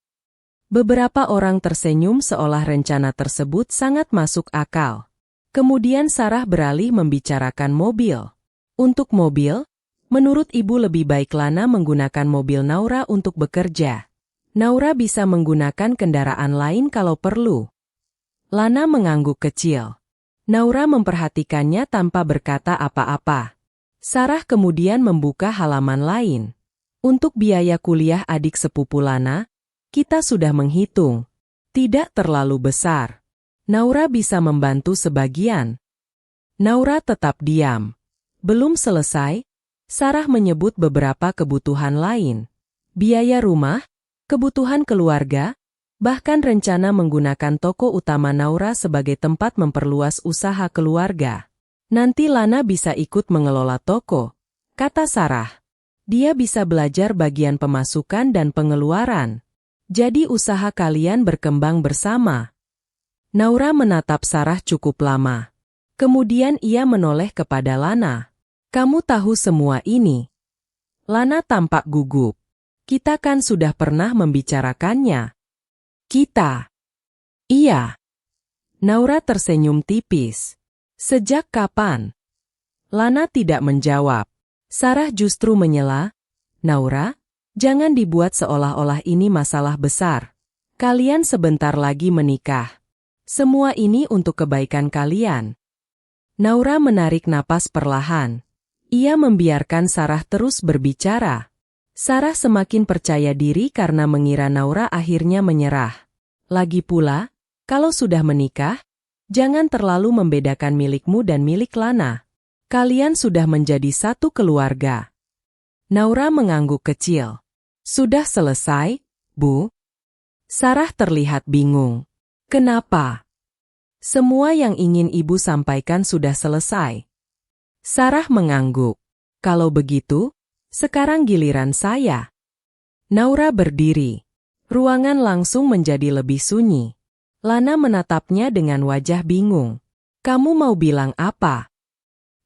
A: Beberapa orang tersenyum seolah rencana tersebut sangat masuk akal. Kemudian Sarah beralih membicarakan mobil. Untuk mobil, menurut ibu lebih baik Lana menggunakan mobil Naura untuk bekerja. Naura bisa menggunakan kendaraan lain kalau perlu. Lana mengangguk kecil. Naura memperhatikannya tanpa berkata apa-apa. Sarah kemudian membuka halaman lain. "Untuk biaya kuliah adik sepupu Lana, kita sudah menghitung. Tidak terlalu besar. Naura bisa membantu sebagian." Naura tetap diam. Belum selesai, Sarah menyebut beberapa kebutuhan lain. Biaya rumah, kebutuhan keluarga, bahkan rencana menggunakan toko utama Naura sebagai tempat memperluas usaha keluarga. "Nanti Lana bisa ikut mengelola toko," kata Sarah. "Dia bisa belajar bagian pemasukan dan pengeluaran. Jadi usaha kalian berkembang bersama." Naura menatap Sarah cukup lama. Kemudian ia menoleh kepada Lana. "Kamu tahu semua ini?" Lana tampak gugup. "Kita kan sudah pernah membicarakannya." "Kita?" Iya. Naura tersenyum tipis. Sejak kapan? Lana tidak menjawab. Sarah justru menyela, Naura, jangan dibuat seolah-olah ini masalah besar. Kalian sebentar lagi menikah. Semua ini untuk kebaikan kalian. Naura menarik napas perlahan. Ia membiarkan Sarah terus berbicara. Sarah semakin percaya diri karena mengira Naura akhirnya menyerah. Lagi pula, kalau sudah menikah, jangan terlalu membedakan milikmu dan milik Lana. Kalian sudah menjadi satu keluarga. Naura mengangguk kecil. Sudah selesai, Bu? Sarah terlihat bingung. Kenapa? Semua yang ingin ibu sampaikan sudah selesai. Sarah mengangguk. Kalau begitu, sekarang giliran saya. Naura berdiri. Ruangan langsung menjadi lebih sunyi. Lana menatapnya dengan wajah bingung. Kamu mau bilang apa?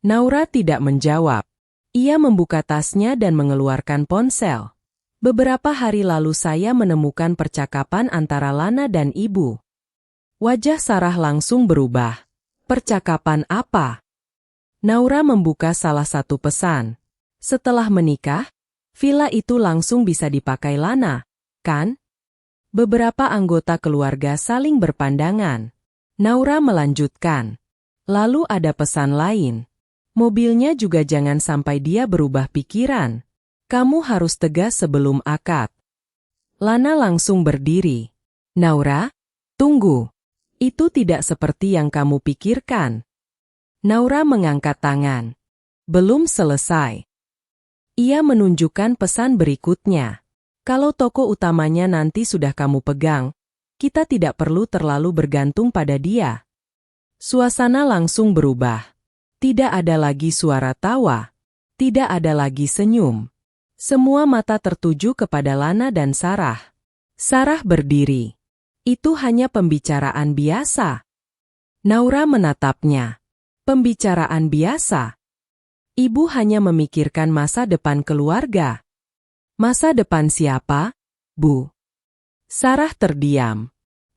A: Naura tidak menjawab. Ia membuka tasnya dan mengeluarkan ponsel. Beberapa hari lalu saya menemukan percakapan antara Lana dan ibu. Wajah Sarah langsung berubah. Percakapan apa? Naura membuka salah satu pesan. Setelah menikah, villa itu langsung bisa dipakai Lana, kan? Beberapa anggota keluarga saling berpandangan. Naura melanjutkan. Lalu ada pesan lain. Mobilnya juga jangan sampai dia berubah pikiran. Kamu harus tegas sebelum akad. Lana langsung berdiri. Naura, tunggu. Itu tidak seperti yang kamu pikirkan. Naura mengangkat tangan. Belum selesai. Ia menunjukkan pesan berikutnya. Kalau toko utamanya nanti sudah kamu pegang, kita tidak perlu terlalu bergantung pada dia. Suasana langsung berubah. Tidak ada lagi suara tawa. Tidak ada lagi senyum. Semua mata tertuju kepada Lana dan Sarah. Sarah berdiri. Itu hanya pembicaraan biasa. Naura menatapnya. Pembicaraan biasa. Ibu hanya memikirkan masa depan keluarga. Masa depan siapa, Bu? Sarah terdiam.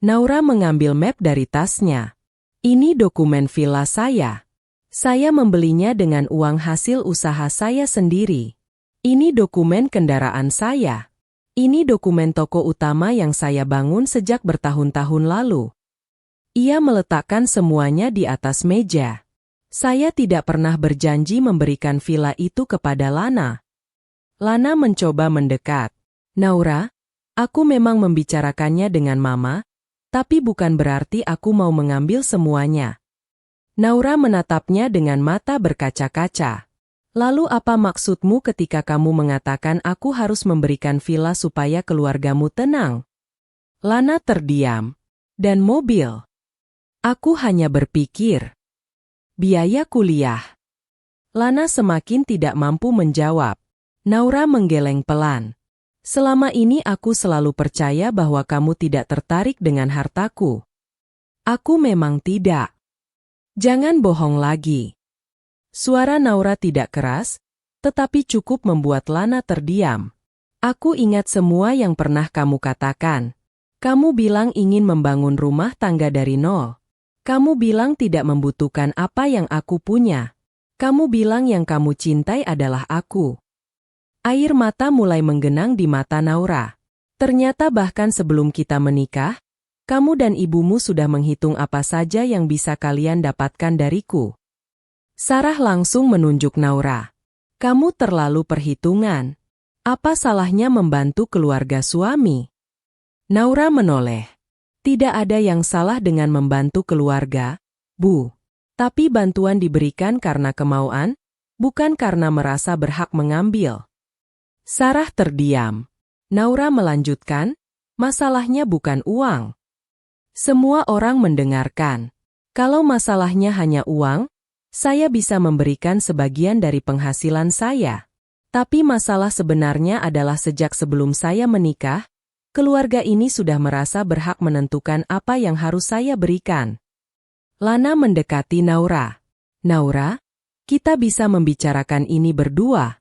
A: Naura mengambil map dari tasnya. Ini dokumen villa saya. Saya membelinya dengan uang hasil usaha saya sendiri. Ini dokumen kendaraan saya. Ini dokumen toko utama yang saya bangun sejak bertahun-tahun lalu. Ia meletakkan semuanya di atas meja. Saya tidak pernah berjanji memberikan villa itu kepada Lana. Lana mencoba mendekat. Naura, aku memang membicarakannya dengan Mama, tapi bukan berarti aku mau mengambil semuanya. Naura menatapnya dengan mata berkaca-kaca. Lalu apa maksudmu ketika kamu mengatakan aku harus memberikan villa supaya keluargamu tenang? Lana terdiam. Dan mobil. Aku hanya berpikir. Biaya kuliah. Lana semakin tidak mampu menjawab. Naura menggeleng pelan. Selama ini aku selalu percaya bahwa kamu tidak tertarik dengan hartaku. Aku memang tidak. Jangan bohong lagi. Suara Naura tidak keras, tetapi cukup membuat Lana terdiam. Aku ingat semua yang pernah kamu katakan. Kamu bilang ingin membangun rumah tangga dari nol. Kamu bilang tidak membutuhkan apa yang aku punya. Kamu bilang yang kamu cintai adalah aku. Air mata mulai menggenang di mata Naura. Ternyata bahkan sebelum kita menikah, kamu dan ibumu sudah menghitung apa saja yang bisa kalian dapatkan dariku. Sarah langsung menunjuk Naura. Kamu terlalu perhitungan. Apa salahnya membantu keluarga suami? Naura menoleh. Tidak ada yang salah dengan membantu keluarga, Bu. Tapi bantuan diberikan karena kemauan, bukan karena merasa berhak mengambil. Sarah terdiam. Naura melanjutkan, masalahnya bukan uang. Semua orang mendengarkan. Kalau masalahnya hanya uang, saya bisa memberikan sebagian dari penghasilan saya. Tapi masalah sebenarnya adalah sejak sebelum saya menikah, keluarga ini sudah merasa berhak menentukan apa yang harus saya berikan. Lana mendekati Naura. Naura, kita bisa membicarakan ini berdua.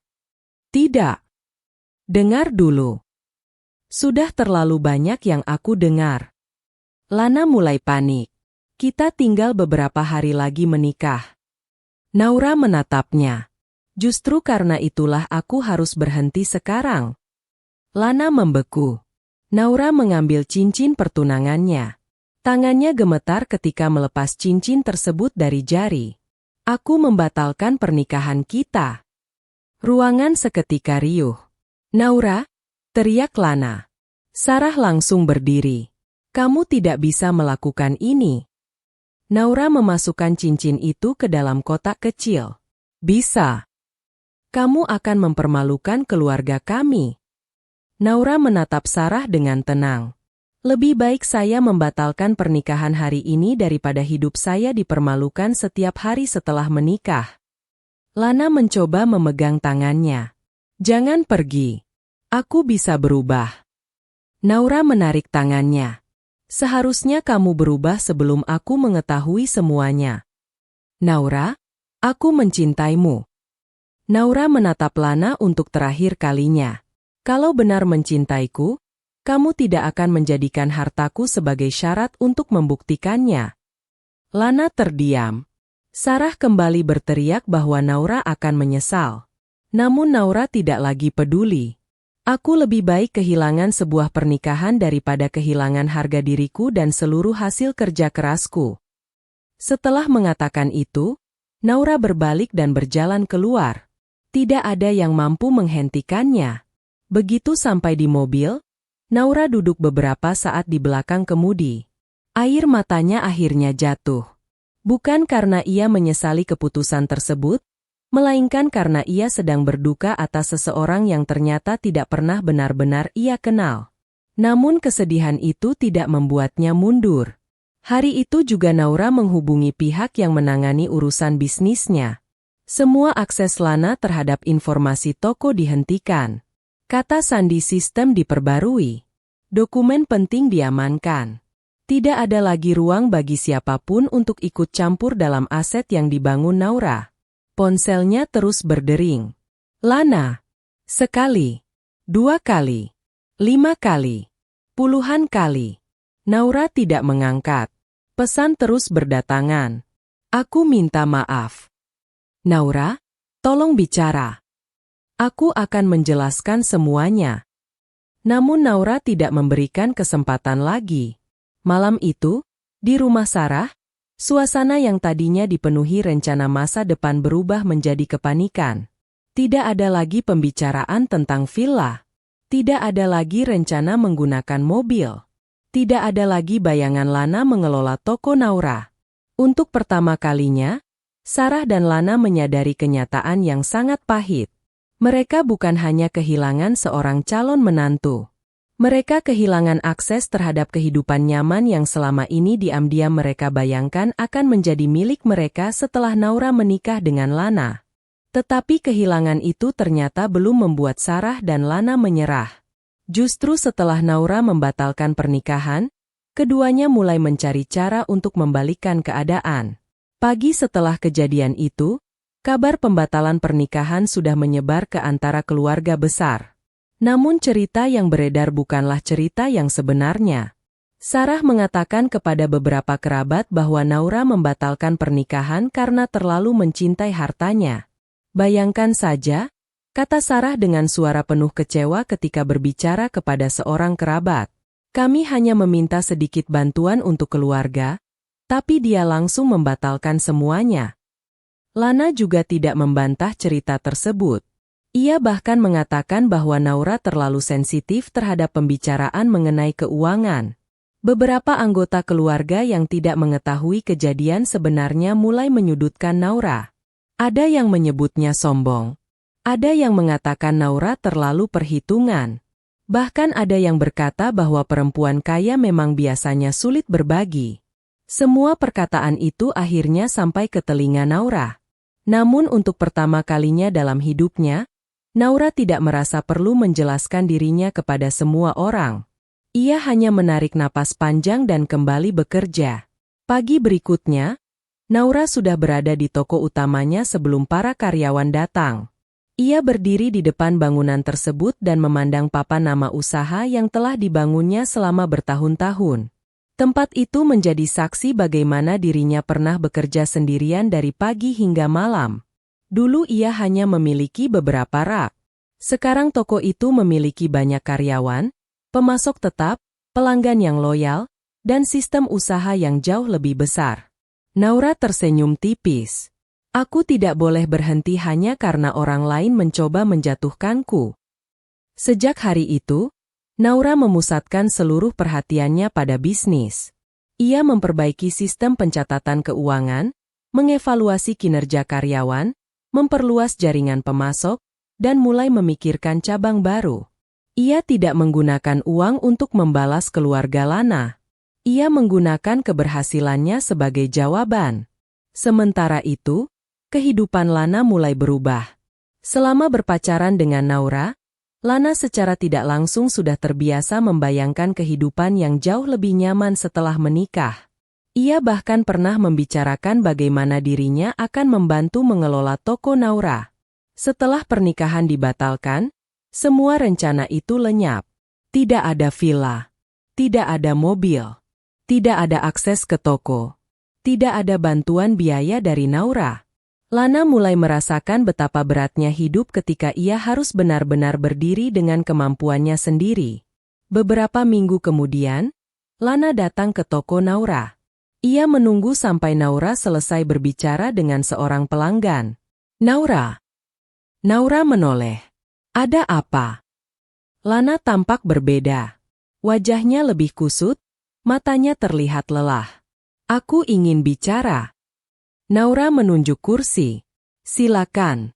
A: Tidak. Dengar dulu. Sudah terlalu banyak yang aku dengar. Lana mulai panik. Kita tinggal beberapa hari lagi menikah. Naura menatapnya. Justru karena itulah aku harus berhenti sekarang. Lana membeku. Naura mengambil cincin pertunangannya. Tangannya gemetar ketika melepas cincin tersebut dari jari. Aku membatalkan pernikahan kita. Ruangan seketika riuh. Naura, teriak Lana. Sarah langsung berdiri. Kamu tidak bisa melakukan ini. Naura memasukkan cincin itu ke dalam kotak kecil. Bisa. Kamu akan mempermalukan keluarga kami. Naura menatap Sarah dengan tenang. Lebih baik saya membatalkan pernikahan hari ini daripada hidup saya dipermalukan setiap hari setelah menikah. Lana mencoba memegang tangannya. Jangan pergi. Aku bisa berubah. Naura menarik tangannya. Seharusnya kamu berubah sebelum aku mengetahui semuanya. Naura, aku mencintaimu. Naura menatap Lana untuk terakhir kalinya. Kalau benar mencintaiku, kamu tidak akan menjadikan hartaku sebagai syarat untuk membuktikannya. Lana terdiam. Sarah kembali berteriak bahwa Naura akan menyesal. Namun Naura tidak lagi peduli. Aku lebih baik kehilangan sebuah pernikahan daripada kehilangan harga diriku dan seluruh hasil kerja kerasku. Setelah mengatakan itu, Naura berbalik dan berjalan keluar. Tidak ada yang mampu menghentikannya. Begitu sampai di mobil, Naura duduk beberapa saat di belakang kemudi. Air matanya akhirnya jatuh. Bukan karena ia menyesali keputusan tersebut, melainkan karena ia sedang berduka atas seseorang yang ternyata tidak pernah benar-benar ia kenal. Namun kesedihan itu tidak membuatnya mundur. Hari itu juga Naura menghubungi pihak yang menangani urusan bisnisnya. Semua akses Lana terhadap informasi toko dihentikan. Kata sandi sistem diperbarui. Dokumen penting diamankan. Tidak ada lagi ruang bagi siapapun untuk ikut campur dalam aset yang dibangun Naura. Ponselnya terus berdering. Lana. Sekali. 2 kali. 5 kali. Puluhan kali. Naura tidak mengangkat. Pesan terus berdatangan. Aku minta maaf. Naura, tolong bicara. Aku akan menjelaskan semuanya. Namun Naura tidak memberikan kesempatan lagi. Malam itu, di rumah Sarah, suasana yang tadinya dipenuhi rencana masa depan berubah menjadi kepanikan. Tidak ada lagi pembicaraan tentang villa. Tidak ada lagi rencana menggunakan mobil. Tidak ada lagi bayangan Lana mengelola toko Naura. Untuk pertama kalinya, Sarah dan Lana menyadari kenyataan yang sangat pahit. Mereka bukan hanya kehilangan seorang calon menantu. Mereka kehilangan akses terhadap kehidupan nyaman yang selama ini diam-diam mereka bayangkan akan menjadi milik mereka setelah Naura menikah dengan Lana. Tetapi kehilangan itu ternyata belum membuat Sarah dan Lana menyerah. Justru setelah Naura membatalkan pernikahan, keduanya mulai mencari cara untuk membalikkan keadaan. Pagi setelah kejadian itu, kabar pembatalan pernikahan sudah menyebar ke antara keluarga besar. Namun cerita yang beredar bukanlah cerita yang sebenarnya. Sarah mengatakan kepada beberapa kerabat bahwa Naura membatalkan pernikahan karena terlalu mencintai hartanya. Bayangkan saja, kata Sarah dengan suara penuh kecewa ketika berbicara kepada seorang kerabat. Kami hanya meminta sedikit bantuan untuk keluarga, tapi dia langsung membatalkan semuanya. Lana juga tidak membantah cerita tersebut. Ia bahkan mengatakan bahwa Naura terlalu sensitif terhadap pembicaraan mengenai keuangan. Beberapa anggota keluarga yang tidak mengetahui kejadian sebenarnya mulai menyudutkan Naura. Ada yang menyebutnya sombong. Ada yang mengatakan Naura terlalu perhitungan. Bahkan ada yang berkata bahwa perempuan kaya memang biasanya sulit berbagi. Semua perkataan itu akhirnya sampai ke telinga Naura. Namun untuk pertama kalinya dalam hidupnya, Naura tidak merasa perlu menjelaskan dirinya kepada semua orang. Ia hanya menarik napas panjang dan kembali bekerja. Pagi berikutnya, Naura sudah berada di toko utamanya sebelum para karyawan datang. Ia berdiri di depan bangunan tersebut dan memandang papan nama usaha yang telah dibangunnya selama bertahun-tahun. Tempat itu menjadi saksi bagaimana dirinya pernah bekerja sendirian dari pagi hingga malam. Dulu ia hanya memiliki beberapa rak. Sekarang toko itu memiliki banyak karyawan, pemasok tetap, pelanggan yang loyal, dan sistem usaha yang jauh lebih besar. Naura tersenyum tipis. Aku tidak boleh berhenti hanya karena orang lain mencoba menjatuhkanku. Sejak hari itu, Naura memusatkan seluruh perhatiannya pada bisnis. Ia memperbaiki sistem pencatatan keuangan, mengevaluasi kinerja karyawan, memperluas jaringan pemasok, dan mulai memikirkan cabang baru. Ia tidak menggunakan uang untuk membalas keluarga Lana. Ia menggunakan keberhasilannya sebagai jawaban. Sementara itu, kehidupan Lana mulai berubah. Selama berpacaran dengan Naura, Lana secara tidak langsung sudah terbiasa membayangkan kehidupan yang jauh lebih nyaman setelah menikah. Ia bahkan pernah membicarakan bagaimana dirinya akan membantu mengelola toko Naura. Setelah pernikahan dibatalkan, semua rencana itu lenyap. Tidak ada villa, tidak ada mobil, tidak ada akses ke toko, tidak ada bantuan biaya dari Naura. Lana mulai merasakan betapa beratnya hidup ketika ia harus benar-benar berdiri dengan kemampuannya sendiri. Beberapa minggu kemudian, Lana datang ke toko Naura. Ia menunggu sampai Naura selesai berbicara dengan seorang pelanggan. Naura. Naura menoleh. Ada apa? Lana tampak berbeda. Wajahnya lebih kusut, matanya terlihat lelah. Aku ingin bicara. Naura menunjuk kursi. Silakan.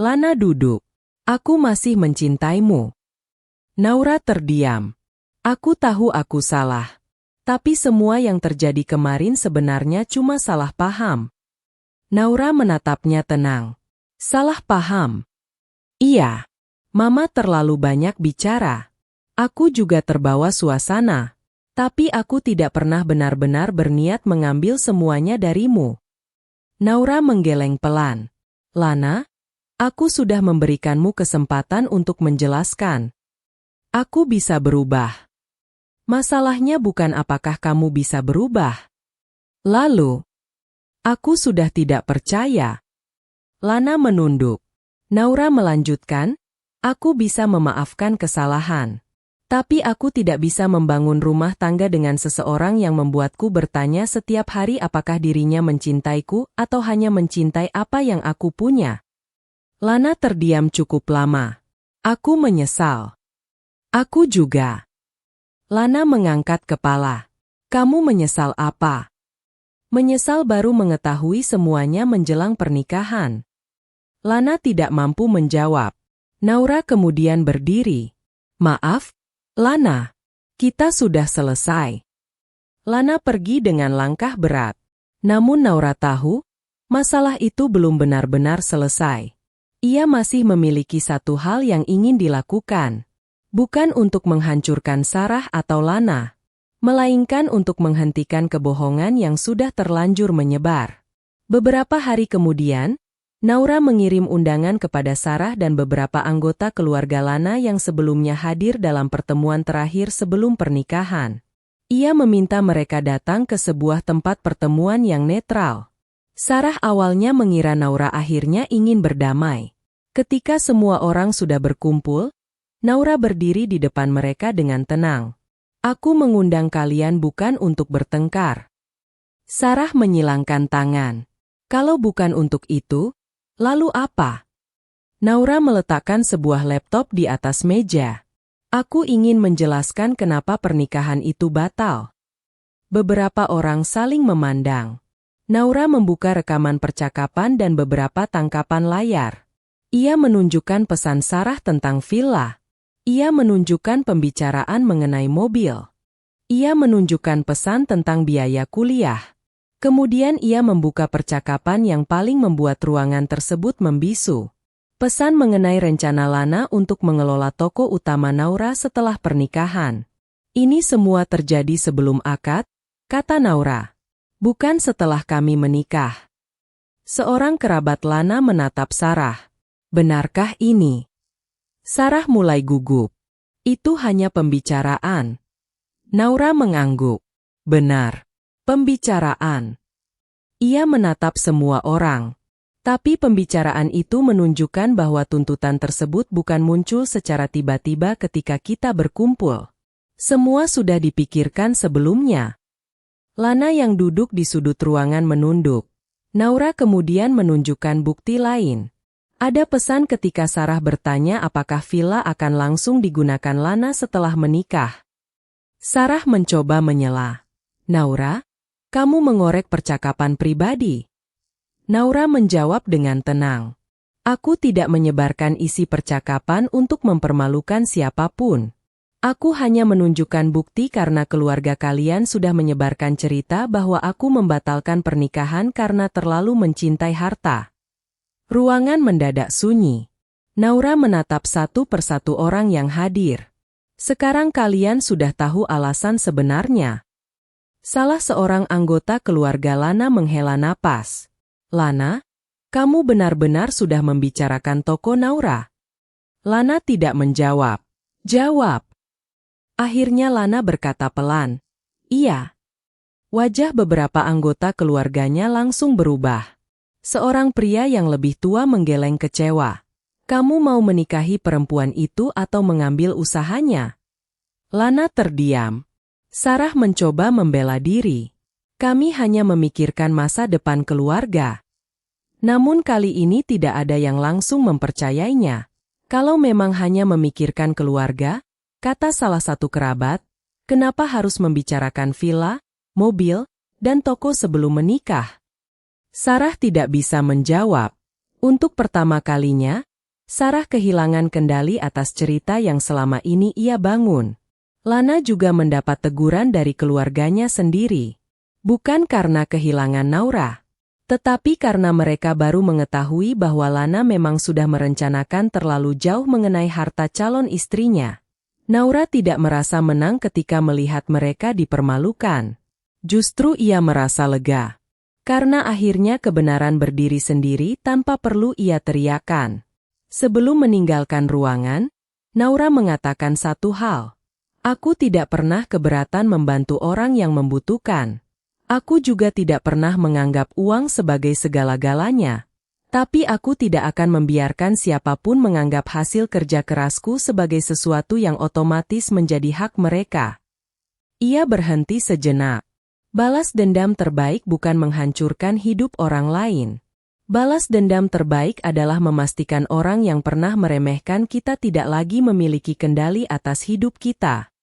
A: Lana duduk. Aku masih mencintaimu. Naura terdiam. Aku tahu aku salah. Tapi semua yang terjadi kemarin sebenarnya cuma salah paham. Naura menatapnya tenang. Salah paham? Iya. Mama terlalu banyak bicara. Aku juga terbawa suasana. Tapi aku tidak pernah benar-benar berniat mengambil semuanya darimu. Naura menggeleng pelan. Lana, aku sudah memberikanmu kesempatan untuk menjelaskan. Aku bisa berubah. Masalahnya bukan apakah kamu bisa berubah. Lalu, aku sudah tidak percaya. Lana menunduk. Naura melanjutkan, aku bisa memaafkan kesalahan. Tapi aku tidak bisa membangun rumah tangga dengan seseorang yang membuatku bertanya setiap hari apakah dirinya mencintaiku atau hanya mencintai apa yang aku punya. Lana terdiam cukup lama. Aku menyesal. Aku juga. Lana mengangkat kepala. Kamu menyesal apa? Menyesal baru mengetahui semuanya menjelang pernikahan. Lana tidak mampu menjawab. Naura kemudian berdiri. Maaf, Lana, kita sudah selesai. Lana pergi dengan langkah berat. Namun Naura tahu, masalah itu belum benar-benar selesai. Ia masih memiliki satu hal yang ingin dilakukan. Bukan untuk menghancurkan Sarah atau Lana, melainkan untuk menghentikan kebohongan yang sudah terlanjur menyebar. Beberapa hari kemudian, Naura mengirim undangan kepada Sarah dan beberapa anggota keluarga Lana yang sebelumnya hadir dalam pertemuan terakhir sebelum pernikahan. Ia meminta mereka datang ke sebuah tempat pertemuan yang netral. Sarah awalnya mengira Naura akhirnya ingin berdamai. Ketika semua orang sudah berkumpul, Naura berdiri di depan mereka dengan tenang. Aku mengundang kalian bukan untuk bertengkar. Sarah menyilangkan tangan. Kalau bukan untuk itu, lalu apa? Naura meletakkan sebuah laptop di atas meja. Aku ingin menjelaskan kenapa pernikahan itu batal. Beberapa orang saling memandang. Naura membuka rekaman percakapan dan beberapa tangkapan layar. Ia menunjukkan pesan Sarah tentang villa. Ia menunjukkan pembicaraan mengenai mobil. Ia menunjukkan pesan tentang biaya kuliah. Kemudian ia membuka percakapan yang paling membuat ruangan tersebut membisu. Pesan mengenai rencana Lana untuk mengelola toko utama Naura setelah pernikahan. Ini semua terjadi sebelum akad, kata Naura. Bukan setelah kami menikah. Seorang kerabat Lana menatap Sarah. Benarkah ini? Sarah mulai gugup. Itu hanya pembicaraan. Naura mengangguk. Benar. Pembicaraan. Ia menatap semua orang. Tapi pembicaraan itu menunjukkan bahwa tuntutan tersebut bukan muncul secara tiba-tiba ketika kita berkumpul. Semua sudah dipikirkan sebelumnya. Lana yang duduk di sudut ruangan menunduk. Naura kemudian menunjukkan bukti lain. Ada pesan ketika Sarah bertanya apakah villa akan langsung digunakan Lana setelah menikah. Sarah mencoba menyela. Naura, kamu mengorek percakapan pribadi. Naura menjawab dengan tenang. Aku tidak menyebarkan isi percakapan untuk mempermalukan siapapun. Aku hanya menunjukkan bukti karena keluarga kalian sudah menyebarkan cerita bahwa aku membatalkan pernikahan karena terlalu mencintai harta. Ruangan mendadak sunyi. Naura menatap satu persatu orang yang hadir. Sekarang kalian sudah tahu alasan sebenarnya. Salah seorang anggota keluarga Lana menghela napas. Lana, kamu benar-benar sudah membicarakan toko Naura? Lana tidak menjawab. Jawab. Akhirnya Lana berkata pelan. Iya. Wajah beberapa anggota keluarganya langsung berubah. Seorang pria yang lebih tua menggeleng kecewa. Kamu mau menikahi perempuan itu atau mengambil usahanya? Lana terdiam. Sarah mencoba membela diri. Kami hanya memikirkan masa depan keluarga. Namun kali ini tidak ada yang langsung mempercayainya. Kalau memang hanya memikirkan keluarga, kata salah satu kerabat, kenapa harus membicarakan villa, mobil, dan toko sebelum menikah? Sarah tidak bisa menjawab. Untuk pertama kalinya, Sarah kehilangan kendali atas cerita yang selama ini ia bangun. Lana juga mendapat teguran dari keluarganya sendiri. Bukan karena kehilangan Naura, tetapi karena mereka baru mengetahui bahwa Lana memang sudah merencanakan terlalu jauh mengenai harta calon istrinya. Naura tidak merasa menang ketika melihat mereka dipermalukan. Justru ia merasa lega. Karena akhirnya kebenaran berdiri sendiri tanpa perlu ia teriakan. Sebelum meninggalkan ruangan, Naura mengatakan satu hal. Aku tidak pernah keberatan membantu orang yang membutuhkan. Aku juga tidak pernah menganggap uang sebagai segala-galanya. Tapi aku tidak akan membiarkan siapapun menganggap hasil kerja kerasku sebagai sesuatu yang otomatis menjadi hak mereka. Ia berhenti sejenak. Balas dendam terbaik bukan menghancurkan hidup orang lain. Balas dendam terbaik adalah memastikan orang yang pernah meremehkan kita tidak lagi memiliki kendali atas hidup kita.